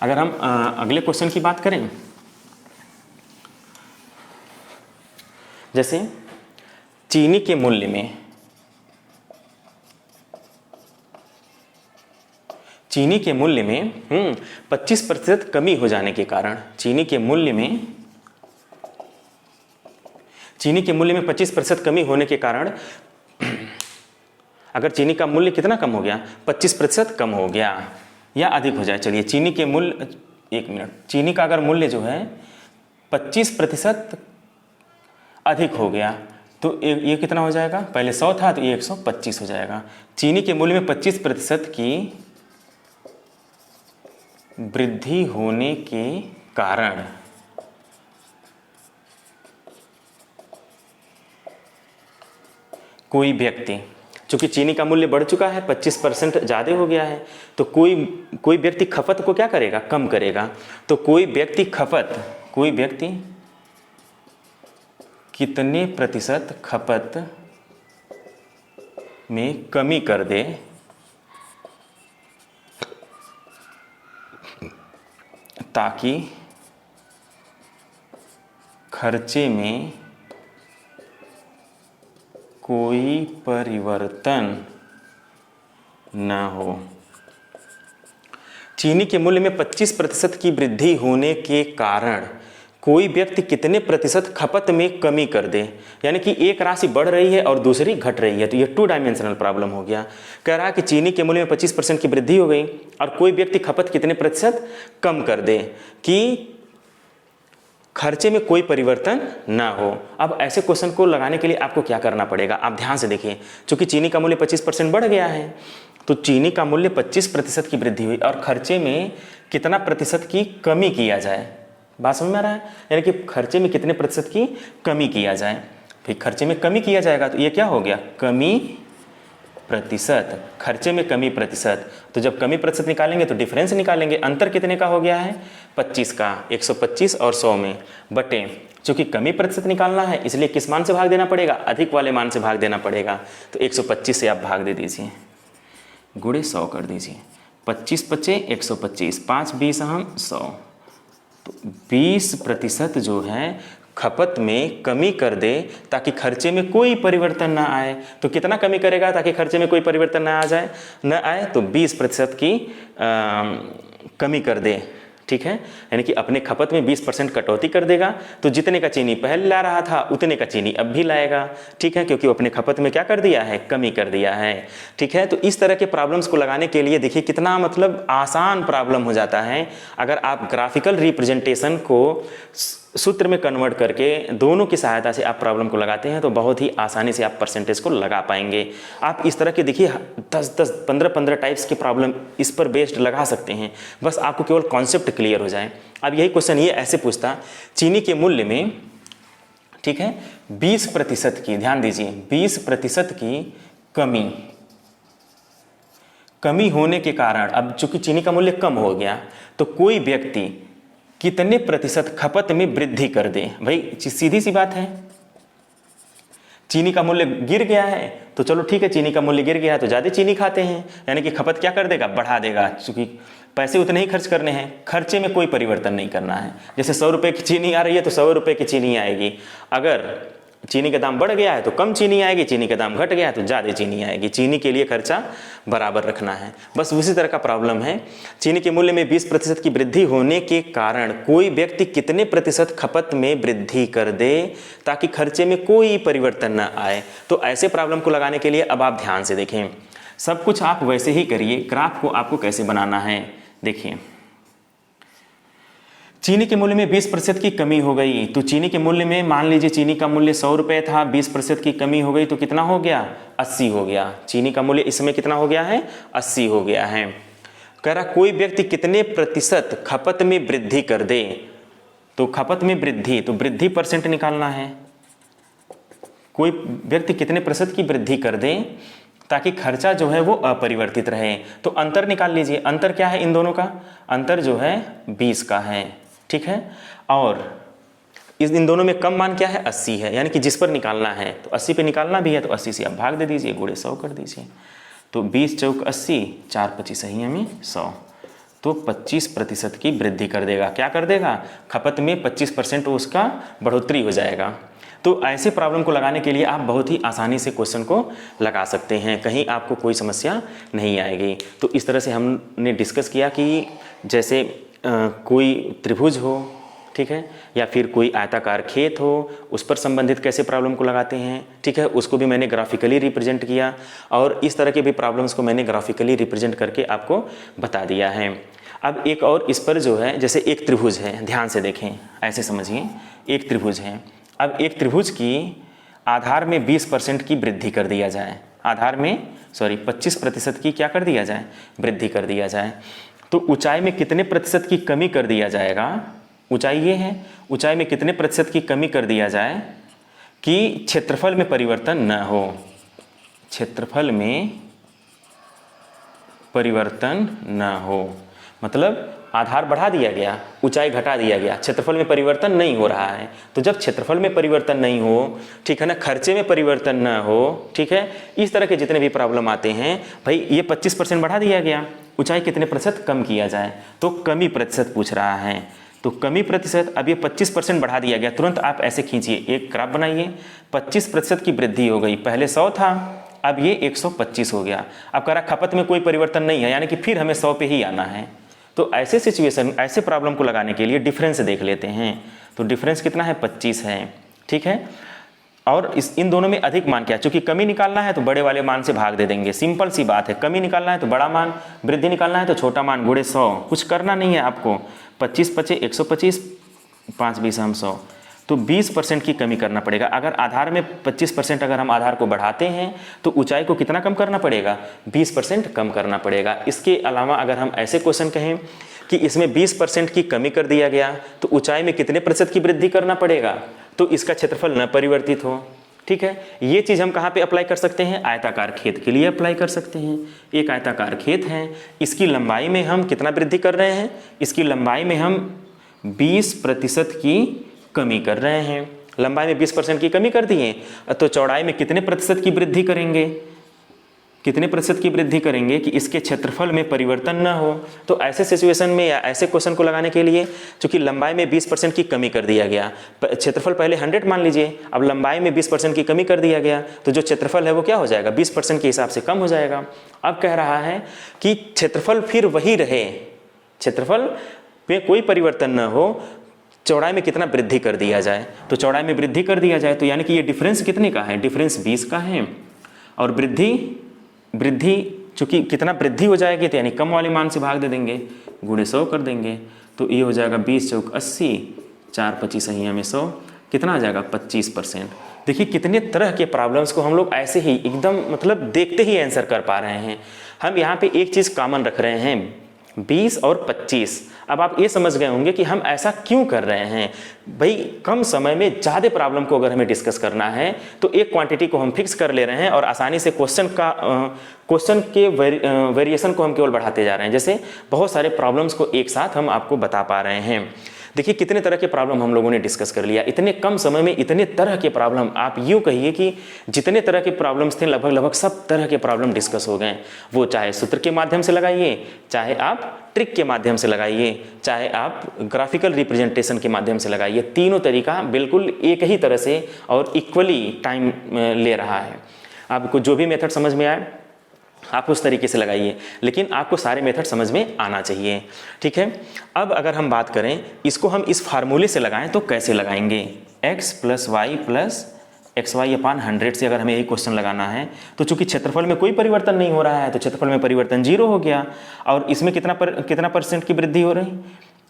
अगर हम अगले क्वेश्चन की बात करें, जैसे चीनी के मूल्य में 25% कमी हो जाने के कारण, चीनी के मूल्य में 25% कमी होने के कारण, अगर चीनी का मूल्य कितना कम हो गया, 25% कम हो गया या अधिक हो जाए। चलिए चीनी के मूल्य, 1 मिनट, चीनी का अगर मूल्य जो है 25% अधिक हो गया तो ये कितना हो जाएगा, पहले 100 था तो ये 125 हो जाएगा। चीनी के मूल्य में 25% की वृद्धि होने के कारण कोई व्यक्ति, चूंकि चीनी का मूल्य बढ़ चुका है, 25% ज़्यादा हो गया है, तो कोई व्यक्ति खपत को क्या करेगा, कम करेगा। तो कोई व्यक्ति कितने प्रतिशत खपत में कमी कर दे ताकि खर्चे में कोई परिवर्तन न हो। चीनी के मूल्य में 25% की वृद्धि होने के कारण कोई व्यक्ति कितने प्रतिशत खपत में कमी कर दे, यानी कि एक राशि बढ़ रही है और दूसरी घट रही है, तो ये 2 डायमेंशनल प्रॉब्लम हो गया। कह रहा है कि चीनी के मूल्य में 25% की वृद्धि हो गई और कोई व्यक्ति खपत कितने प्रतिशत कम कर दे कि खर्चे में कोई परिवर्तन ना हो। अब ऐसे क्वेश्चन को लगाने के लिए आपको क्या करना पड़ेगा, आप ध्यान से देखिए। चूंकि चीनी का मूल्य 25% बढ़ गया है, तो चीनी का मूल्य 25% की वृद्धि हुई और खर्चे में कितना प्रतिशत की कमी किया जाए, बात समझ में आ रहा है? यानी कि खर्चे में कितने प्रतिशत की कमी किया जाए। फिर खर्चे में कमी किया जाएगा तो ये क्या हो गया, कमी प्रतिशत, खर्चे में कमी प्रतिशत। तो जब कमी प्रतिशत निकालेंगे तो डिफरेंस निकालेंगे। अंतर कितने का हो गया है, 25 का, 125 और 100 में बटे, चूंकि कमी प्रतिशत निकालना है इसलिए किस मान से भाग देना पड़ेगा, अधिक वाले मान से भाग देना पड़ेगा। तो 125 से आप भाग दे दीजिए, गुणे 100 कर दीजिए। 25 पचे 125, 5 20 हम 100, तो 20% जो है खपत में कमी कर दे ताकि खर्चे में कोई परिवर्तन ना आए। तो कितना कमी करेगा ताकि खर्चे में कोई परिवर्तन ना आए, तो 20% की कमी कर दे, ठीक है। यानी कि अपने खपत में 20% कटौती कर देगा, तो जितने का चीनी पहले ला रहा था उतने का चीनी अब भी लाएगा, ठीक है, क्योंकि वो अपने खपत में क्या कर दिया है, कमी कर दिया है, ठीक है। तो इस तरह के प्रॉब्लम्स को लगाने के लिए देखिए कितना मतलब आसान प्रॉब्लम हो जाता है अगर आप ग्राफिकल रिप्रेजेंटेशन को सूत्र में कन्वर्ट करके दोनों की सहायता से आप प्रॉब्लम को लगाते हैं तो बहुत ही आसानी से आप परसेंटेज को लगा पाएंगे। आप इस तरह के देखिए 10-10, 15-15 टाइप्स के प्रॉब्लम इस पर बेस्ड लगा सकते हैं, बस आपको केवल कॉन्सेप्ट क्लियर हो जाए। अब यही क्वेश्चन ये ऐसे पूछता, चीनी के मूल्य में, ठीक है, 20% की, ध्यान दीजिए, 20% की कमी होने के कारण, अब चूंकि चीनी का मूल्य कम हो गया तो कोई व्यक्ति कितने प्रतिशत खपत में वृद्धि कर दे। भाई सीधी सी बात है, चीनी का मूल्य गिर गया है तो चलो ठीक है, चीनी का मूल्य गिर गया है तो ज़्यादा चीनी खाते हैं, यानी कि खपत क्या कर देगा, बढ़ा देगा, चूंकि पैसे उतने ही खर्च करने हैं, खर्चे में कोई परिवर्तन नहीं करना है। जैसे 100 रुपये की चीनी आ रही है तो 100 रुपये की चीनी आएगी, अगर चीनी का दाम बढ़ गया है तो कम चीनी आएगी, चीनी का दाम घट गया है तो ज़्यादा चीनी आएगी। चीनी के लिए खर्चा बराबर रखना है, बस उसी तरह का प्रॉब्लम है। चीनी के मूल्य में 20% की वृद्धि होने के कारण कोई व्यक्ति कितने प्रतिशत खपत में वृद्धि कर दे ताकि खर्चे में कोई परिवर्तन न आए। तो ऐसे प्रॉब्लम को लगाने के लिए अब आप ध्यान से देखें, सब कुछ आप वैसे ही करिए। ग्राफ को आपको कैसे बनाना है, देखिए, चीनी के मूल्य में 20% की कमी हो गई, तो चीनी के मूल्य में मान लीजिए चीनी का मूल्य 100 रुपये था, 20% की कमी हो गई तो कितना हो गया, 80 हो गया। चीनी का मूल्य इस समय कितना हो गया है, 80 हो गया है। कह रहा कोई व्यक्ति कितने प्रतिशत खपत में वृद्धि कर दे, तो खपत में वृद्धि, तो वृद्धि परसेंट निकालना है। कोई व्यक्ति कितने प्रतिशत की वृद्धि कर दे ताकि खर्चा जो है वो अपरिवर्तित रहे, तो अंतर निकाल लीजिए। अंतर क्या है इन दोनों का, अंतर जो है 20 का है, ठीक है, और इन दोनों में कम मान क्या है, 80 है, यानी कि जिस पर निकालना है तो 80 पे निकालना भी है तो 80 से आप भाग दे दीजिए, गुणे 100 कर दीजिए। तो 20 चौक 80, 4 25 सही है में 100, तो 25% की वृद्धि कर देगा। क्या कर देगा, खपत में 25% उसका बढ़ोतरी हो जाएगा। तो ऐसे प्रॉब्लम को लगाने के लिए आप बहुत ही आसानी से क्वेश्चन को लगा सकते हैं, कहीं आपको कोई समस्या नहीं आएगी। तो इस तरह से हमने डिस्कस किया कि जैसे कोई त्रिभुज हो, ठीक है, या फिर कोई आयताकार खेत हो, उस पर संबंधित कैसे प्रॉब्लम को लगाते हैं, ठीक है, उसको भी मैंने ग्राफिकली रिप्रेजेंट किया, और इस तरह के भी प्रॉब्लम्स को मैंने ग्राफिकली रिप्रेजेंट करके आपको बता दिया है। अब एक और इस पर जो है, जैसे एक त्रिभुज है, ध्यान से देखें, ऐसे समझिए, एक त्रिभुज है। अब एक त्रिभुज की आधार में 20% की वृद्धि कर दिया जाए, आधार में 25% की क्या कर दिया जाए, वृद्धि कर दिया जाए, तो ऊंचाई में कितने प्रतिशत की कमी कर दिया जाएगा। ऊंचाई ये है, ऊंचाई में कितने प्रतिशत की कमी कर दिया जाए कि क्षेत्रफल में परिवर्तन न हो, क्षेत्रफल में परिवर्तन न हो, मतलब आधार बढ़ा दिया गया, ऊंचाई घटा दिया गया, क्षेत्रफल में परिवर्तन नहीं हो रहा है। तो जब क्षेत्रफल में परिवर्तन नहीं हो, ठीक है ना, खर्चे में परिवर्तन ना हो, ठीक है, इस तरह के जितने भी प्रॉब्लम आते हैं, भाई ये 25% बढ़ा दिया गया, ऊंचाई कितने प्रतिशत कम किया जाए, तो कमी प्रतिशत पूछ रहा है। तो कमी प्रतिशत, अब ये 25% बढ़ा दिया गया, तुरंत आप ऐसे खींचिए, एक ग्राफ बनाइए, 25% की वृद्धि हो गई, पहले 100 था, अब ये 125 हो गया। अब कह रहा खपत में कोई परिवर्तन नहीं है, यानी कि फिर हमें 100 पे ही आना है। तो ऐसे सिचुएशन, ऐसे प्रॉब्लम को लगाने के लिए डिफरेंस देख लेते हैं। तो डिफरेंस कितना है, 25 है, ठीक है। और इन दोनों में अधिक मान क्या है, चूंकि कमी निकालना है तो बड़े वाले मान से भाग दे देंगे, सिंपल सी बात है। कमी निकालना है तो बड़ा मान, वृद्धि निकालना है तो छोटा मान गुणे 100, कुछ करना नहीं है आपको। 25 पचे 125, 5 20 हम 100, तो 20% की कमी करना पड़ेगा। अगर आधार में 25% अगर हम आधार को बढ़ाते हैं तो ऊंचाई को कितना कम करना पड़ेगा, 20% कम करना पड़ेगा। इसके अलावा अगर हम ऐसे क्वेश्चन कहें कि इसमें 20% की कमी कर दिया गया तो ऊंचाई में कितने प्रतिशत की वृद्धि करना पड़ेगा, तो इसका क्षेत्रफल न परिवर्तित हो, ठीक है। ये चीज़ हम कहाँ पे अप्लाई कर सकते हैं, आयताकार खेत के लिए अप्लाई कर सकते हैं। एक आयताकार खेत है, इसकी लंबाई में हम कितना वृद्धि कर रहे हैं, इसकी लंबाई में हम 20% की कमी कर रहे हैं। लंबाई में 20% की कमी कर दिए तो चौड़ाई में कितने प्रतिशत की वृद्धि करेंगे, कितने प्रतिशत की वृद्धि करेंगे कि इसके क्षेत्रफल में परिवर्तन न हो। तो ऐसे सिचुएशन में या ऐसे क्वेश्चन को लगाने के लिए, चूंकि लंबाई में 20% की कमी कर दिया गया, क्षेत्रफल पहले 100 मान लीजिए, अब लंबाई में 20% की कमी कर दिया गया तो जो क्षेत्रफल है वो क्या हो जाएगा, 20% के हिसाब से कम हो जाएगा। अब कह रहा है कि क्षेत्रफल फिर वही रहे, क्षेत्रफल में कोई परिवर्तन न हो, चौड़ाई में कितना वृद्धि कर दिया जाए। तो चौड़ाई में वृद्धि कर दिया जाए तो यानी कि ये डिफरेंस कितने का है, डिफरेंस 20 का है। और वृद्धि चूंकि कितना वृद्धि हो जाएगी तो यानी कम वाले मान से भाग दे देंगे, गुणे 100 कर देंगे, तो ये हो जाएगा 20 चौक 80, 4 25 अहिया में 100, कितना आ जाएगा 25%। देखिए कितने तरह के प्रॉब्लम्स को हम लोग ऐसे ही एकदम मतलब देखते ही आंसर कर पा रहे हैं। हम यहाँ पे एक चीज़ कॉमन रख रहे हैं, 20 और 25। अब आप ये समझ गए होंगे कि हम ऐसा क्यों कर रहे हैं। भाई कम समय में ज़्यादा प्रॉब्लम को अगर हमें डिस्कस करना है तो एक क्वांटिटी को हम फिक्स कर ले रहे हैं और आसानी से क्वेश्चन के वेरिएशन को हम केवल बढ़ाते जा रहे हैं। जैसे बहुत सारे प्रॉब्लम्स को एक साथ हम आपको बता पा रहे हैं। देखिए कितने तरह के प्रॉब्लम हम लोगों ने डिस्कस कर लिया, इतने कम समय में इतने तरह के प्रॉब्लम। आप यूँ कहिए कि जितने तरह के प्रॉब्लम्स थे लगभग सब तरह के प्रॉब्लम डिस्कस हो गए। वो चाहे सूत्र के माध्यम से लगाइए, चाहे आप ट्रिक के माध्यम से लगाइए, चाहे आप ग्राफिकल रिप्रेजेंटेशन के माध्यम से लगाइए, तीनों तरीका बिल्कुल एक ही तरह से और इक्वली टाइम ले रहा है। आपको जो भी मेथड समझ में आए आप उस तरीके से लगाइए, लेकिन आपको सारे मेथड समझ में आना चाहिए, ठीक है। अब अगर हम बात करें इसको हम इस फार्मूले से लगाएं तो कैसे लगाएंगे, x + y + xy/100 से अगर हमें यही क्वेश्चन लगाना है तो चूंकि क्षेत्रफल में कोई परिवर्तन नहीं हो रहा है तो क्षेत्रफल में परिवर्तन 0 हो गया। और इसमें कितना परसेंट की वृद्धि हो रही,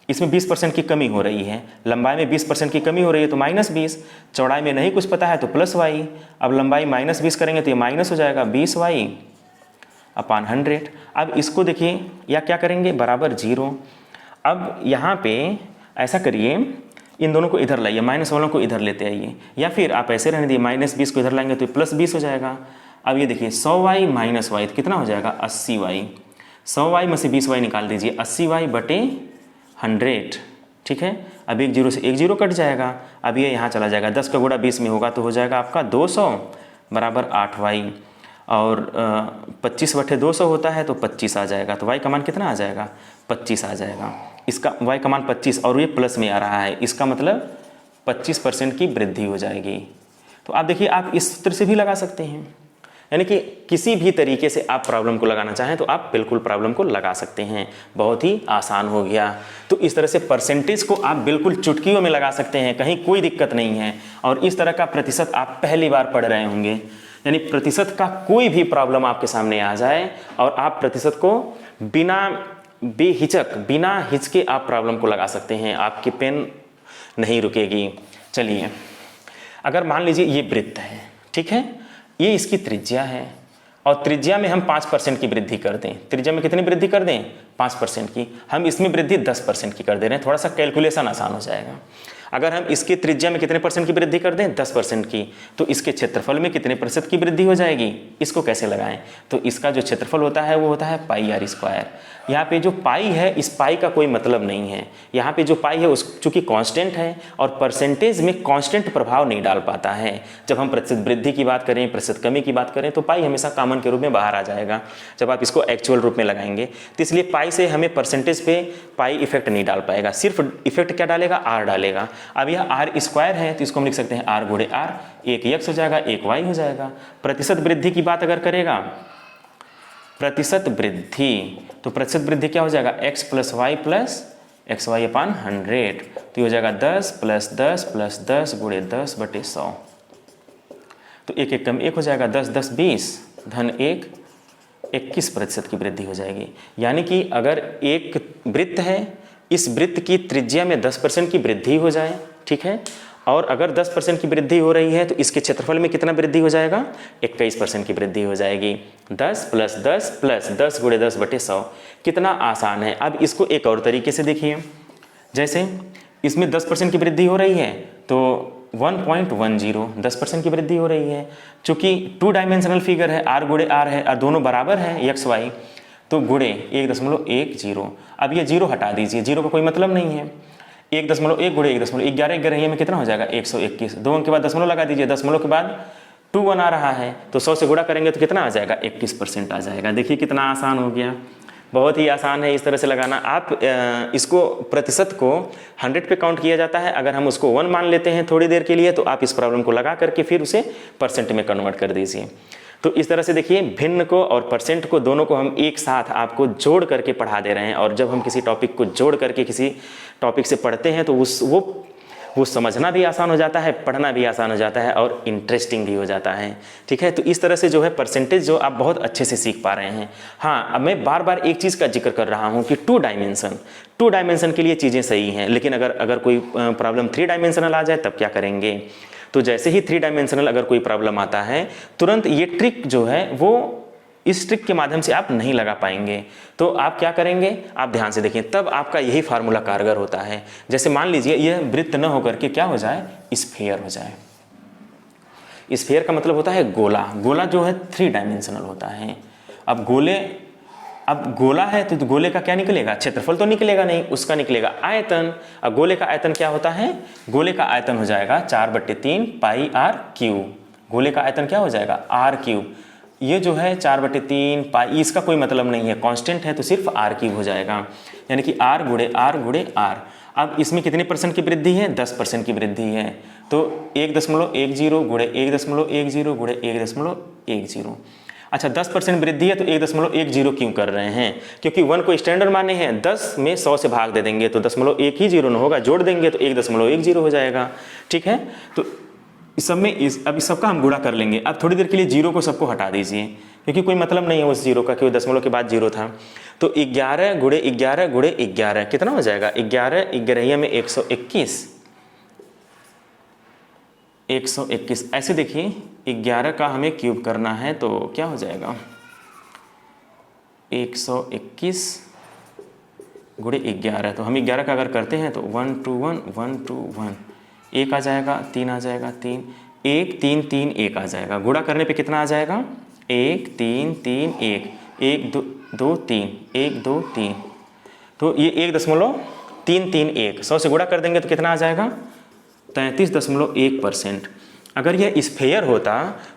इसमें 20% की कमी हो रही है। लंबाई में 20% की कमी हो रही है तो -20, चौड़ाई में नहीं कुछ पता है तो +y। अब लंबाई -20 करेंगे तो ये माइनस हो जाएगा 20y/100। अब इसको देखिए या क्या करेंगे, बराबर 0। अब यहाँ पे ऐसा करिए, इन दोनों को इधर लाइए, माइनस वालों को इधर लेते आइए, या फिर आप ऐसे रहने दिए, -20 को इधर लाएंगे तो +20 हो जाएगा। अब ये देखिए 100y - y तो कितना हो जाएगा 80y। 100y में से 20y निकाल दीजिए, 80y/100, ठीक है। अब एक 0 से एक 0 कट जाएगा। अब ये यहाँ चला जाएगा, 10 का गुणा 20 में होगा तो हो जाएगा आपका 200 = 8y। और 25/200 होता है तो 25 आ जाएगा। तो y का मान कितना आ जाएगा, 25 आ जाएगा। इसका y का मान 25 और ये प्लस में आ रहा है, इसका मतलब 25% की वृद्धि हो जाएगी। तो आप देखिए आप इस सूत्र से भी लगा सकते हैं, यानी कि किसी भी तरीके से आप प्रॉब्लम को लगाना चाहें तो आप बिल्कुल प्रॉब्लम को लगा सकते हैं। बहुत ही आसान हो गया। तो इस तरह से परसेंटेज को आप बिल्कुल चुटकियों में लगा सकते हैं, कहीं कोई दिक्कत नहीं है। और इस तरह का प्रतिशत आप पहली बार पढ़ रहे होंगे, यानी प्रतिशत का कोई भी प्रॉब्लम आपके सामने आ जाए और आप प्रतिशत को बिना हिचके आप प्रॉब्लम को लगा सकते हैं, आपकी पेन नहीं रुकेगी। चलिए अगर मान लीजिए ये वृत्त है, ठीक है, ये इसकी त्रिज्या है और त्रिज्या में हम 5% की वृद्धि कर दें। त्रिज्या में कितनी वृद्धि कर दें, 5% की। हम इसमें वृद्धि 10% की कर दे रहे हैं, थोड़ा सा कैलकुलेशन आसान हो जाएगा। अगर हम इसके त्रिज्या में कितने परसेंट की वृद्धि कर दें, 10% की, तो इसके क्षेत्रफल में कितने प्रतिशत की वृद्धि हो जाएगी, इसको कैसे लगाएं। तो इसका जो क्षेत्रफल होता है वो होता है पाई आर स्क्वायर। यहाँ पे जो पाई है, इस पाई का कोई मतलब नहीं है। यहाँ पे जो पाई है उस चूंकि कांस्टेंट है और परसेंटेज में कांस्टेंट प्रभाव नहीं डाल पाता है। जब हम प्रतिशत वृद्धि की बात करें, प्रतिशत कमी की बात करें, तो पाई हमेशा कॉमन के रूप में बाहर आ जाएगा जब आप इसको एक्चुअल रूप में लगाएंगे। तो इसलिए पाई से हमें परसेंटेज पे पाई इफेक्ट नहीं डाल पाएगा, सिर्फ इफेक्ट क्या डालेगा, आर डालेगा। अब यह आर स्क्वायर है तो इसको हम लिख सकते हैं आर गुणे आर, एक एक्स हो जाएगा, एक वाई हो जाएगा। प्रतिशत वृद्धि की बात अगर करेगा, प्रतिशत वृद्धि, तो प्रतिशत वृद्धि क्या हो जाएगा, x plus Y plus X Y upon 100, तो ये हो जाएगा 10 प्लस 10 प्लस 10 गुणे 10 बटे 100। तो एक एक कम एक हो जाएगा, 10 10 20 धन 1 21% की वृद्धि हो जाएगी। यानी कि अगर एक वृत्त है, इस वृत्त की त्रिज्या में 10% की वृद्धि हो जाए, ठीक है, और अगर 10% की वृद्धि हो रही है तो इसके क्षेत्रफल में कितना वृद्धि हो जाएगा, 21% की वृद्धि हो जाएगी। 10 प्लस 10 प्लस 10 गुणे 10 बटे 100, कितना आसान है। अब इसको एक और तरीके से देखिए, जैसे इसमें 10% की वृद्धि हो रही है तो 1.10 10% की वृद्धि हो रही है। चूंकि 2 डायमेंशनल फिगर है, आर गुणे आर है और दोनों बराबर है एक्स वाई, तो गुणे 1.10। अब ये 0 हटा दीजिए, 0 का कोई मतलब नहीं है। 1.1 गुणे 1.11 11 में कितना हो जाएगा, 121। 2 अंक के बाद दशमलव लगा दीजिए, दशमलव के बाद 21 आ रहा है, तो 100 से गुणा करेंगे तो कितना आ जाएगा, 21% आ जाएगा। देखिए कितना आसान हो गया, बहुत ही आसान है इस तरह से लगाना। आप इसको प्रतिशत को 100 पे काउंट किया जाता है, अगर हम उसको 1 मान लेते हैं थोड़ी देर के लिए, तो आप इस प्रॉब्लम को लगा करके फिर उसे परसेंट में कन्वर्ट कर दीजिए। तो इस तरह से देखिए, भिन्न को और परसेंट को दोनों को हम एक साथ आपको जोड़ करके पढ़ा दे रहे हैं। और जब हम किसी टॉपिक को जोड़ करके किसी टॉपिक से पढ़ते हैं तो वो समझना भी आसान हो जाता है, पढ़ना भी आसान हो जाता है और इंटरेस्टिंग भी हो जाता है, ठीक है। तो इस तरह से जो है परसेंटेज जो आप बहुत अच्छे से सीख पा रहे हैं। हाँ, अब मैं बार बार एक चीज़ का जिक्र कर रहा हूँ कि 2 डायमेंशन के लिए चीज़ें सही हैं, लेकिन अगर कोई प्रॉब्लम 3 डायमेंशनल आ जाए तब क्या करेंगे। तो जैसे ही 3 डायमेंशनल अगर कोई प्रॉब्लम आता है, तुरंत ये ट्रिक जो है वो इस ट्रिक के माध्यम से आप नहीं लगा पाएंगे। तो आप क्या करेंगे, आप ध्यान से देखिए, तब आपका यही फार्मूला कारगर होता है। जैसे मान लीजिए यह वृत्त न होकर के क्या हो जाए, स्फीयर हो जाए। स्फीयर का मतलब होता है गोला। गोला जो है 3 डायमेंशनल होता है। अब गोला है तो गोले का क्या निकलेगा, क्षेत्रफल तो निकलेगा नहीं, उसका निकलेगा आयतन। अब गोले का आयतन क्या होता है, गोले का आयतन हो जाएगा 4/3 पाई आर क्यूब। गोले का आयतन क्या हो जाएगा, आर क्यूब। ये जो है 4/3 पाई, इसका कोई मतलब नहीं है, कांस्टेंट है तो सिर्फ आर क्यूब हो जाएगा, यानी कि आर गुणे आर गुणे आर। अब इसमें कितने % की वृद्धि है, 10% की वृद्धि है, तो 1.10 गुणे 1.10 गुणे 1.10। अच्छा, 10% वृद्धि है तो 1.10 क्यों कर रहे हैं, क्योंकि 1 को स्टैंडर्ड माने हैं। 10 में 100 से भाग दे देंगे तो 0.10 न होगा, जोड़ देंगे तो 1.10 हो जाएगा, ठीक है। तो इस सब में अब इस सबका हम गुणा कर लेंगे। अब थोड़ी देर के लिए 0 को सबको हटा दीजिए, क्योंकि कोई मतलब नहीं है उस 0 का, क्योंकि दशमलव के बाद 0 था। तो 11 गुणे 11 गुणे 11 कितना हो जाएगा, 11 11 में 121। ऐसे देखिए 11 का हमें क्यूब करना है तो क्या हो जाएगा, 121 गुणे 11। तो हम 11 का अगर करते हैं तो 1 2 1 1 2 1, 1 आ जाएगा, 3 आ जाएगा, 3 1 3 3 1 आ जाएगा। गुणा करने पे कितना आ जाएगा, 1 3 3 1 1 2 3 1 2 3, तो ये 1.331। 100 से गुणा कर देंगे तो कितना आ जाएगा, 33.1%। अगर यह स्फीयर होता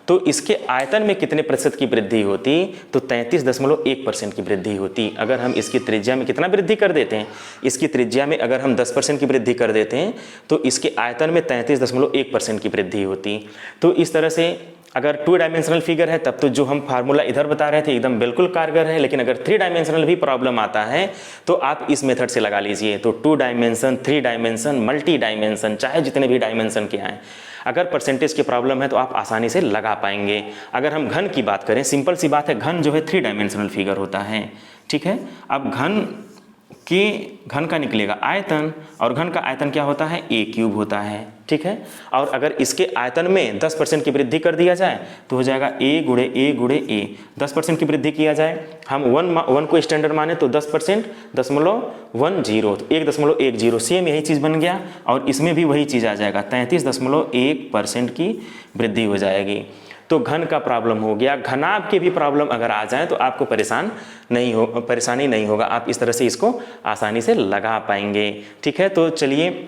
तो इसके आयतन में कितने प्रतिशत की वृद्धि होती, तो 33.1% की वृद्धि होती। अगर हम इसकी त्रिज्या में कितना वृद्धि कर देते हैं, इसकी त्रिज्या में अगर हम 10% की वृद्धि कर देते हैं तो इसके आयतन में 33.1% की वृद्धि होती। तो इस तरह से अगर 2 डायमेंशनल फिगर है तब तो जो हम फार्मूला इधर बता रहे थे एकदम बिल्कुल कारगर है, लेकिन अगर 3 डायमेंशनल भी प्रॉब्लम आता है तो आप इस मेथड से लगा लीजिए। तो 2 डायमेंशन, 3 डायमेंशन, मल्टी डायमेंशन, चाहे जितने भी डायमेंशन के आए, अगर परसेंटेज की प्रॉब्लम है तो आप आसानी से लगा पाएंगे। अगर हम घन की बात करें, सिंपल सी बात है, घन जो है 3 डायमेंशनल फिगर होता है, ठीक है। अब घन के घन का निकलेगा आयतन, और घन का आयतन क्या होता है, a क्यूब होता है, ठीक है। और अगर इसके आयतन में 10% की वृद्धि कर दिया जाए तो हो जाएगा a गुणे a। 10% की वृद्धि किया जाए, हम 1 को स्टैंडर्ड माने तो 10% 0.10 तो 1.10 सेम यही चीज़ बन गया, और इसमें भी वही चीज़ आ जाएगा 33.1% की वृद्धि हो जाएगी। तो घन का प्रॉब्लम हो गया। घनाभ के भी प्रॉब्लम अगर आ जाए तो आपको परेशानी नहीं होगा, आप इस तरह से इसको आसानी से लगा पाएंगे, ठीक है। तो चलिए,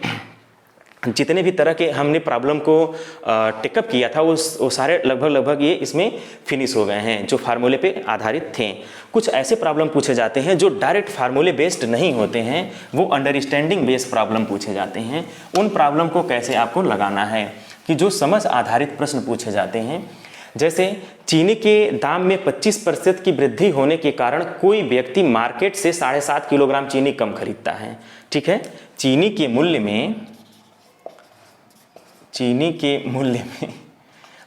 जितने भी तरह के हमने प्रॉब्लम को टेकअप किया था वो सारे लगभग ये इसमें फिनिश हो गए हैं, जो फार्मूले पे आधारित थे। कुछ ऐसे प्रॉब्लम पूछे जाते हैं जो डायरेक्ट फार्मूले बेस्ड नहीं होते हैं, वो अंडरस्टैंडिंग बेस्ड प्रॉब्लम पूछे जाते हैं। उन प्रॉब्लम को कैसे आपको लगाना है कि जो समझ आधारित प्रश्न पूछे जाते हैं, जैसे चीनी के दाम में 25% की वृद्धि होने के कारण कोई व्यक्ति मार्केट से 7.5 किलोग्राम चीनी कम खरीदता है, ठीक है। चीनी के मूल्य में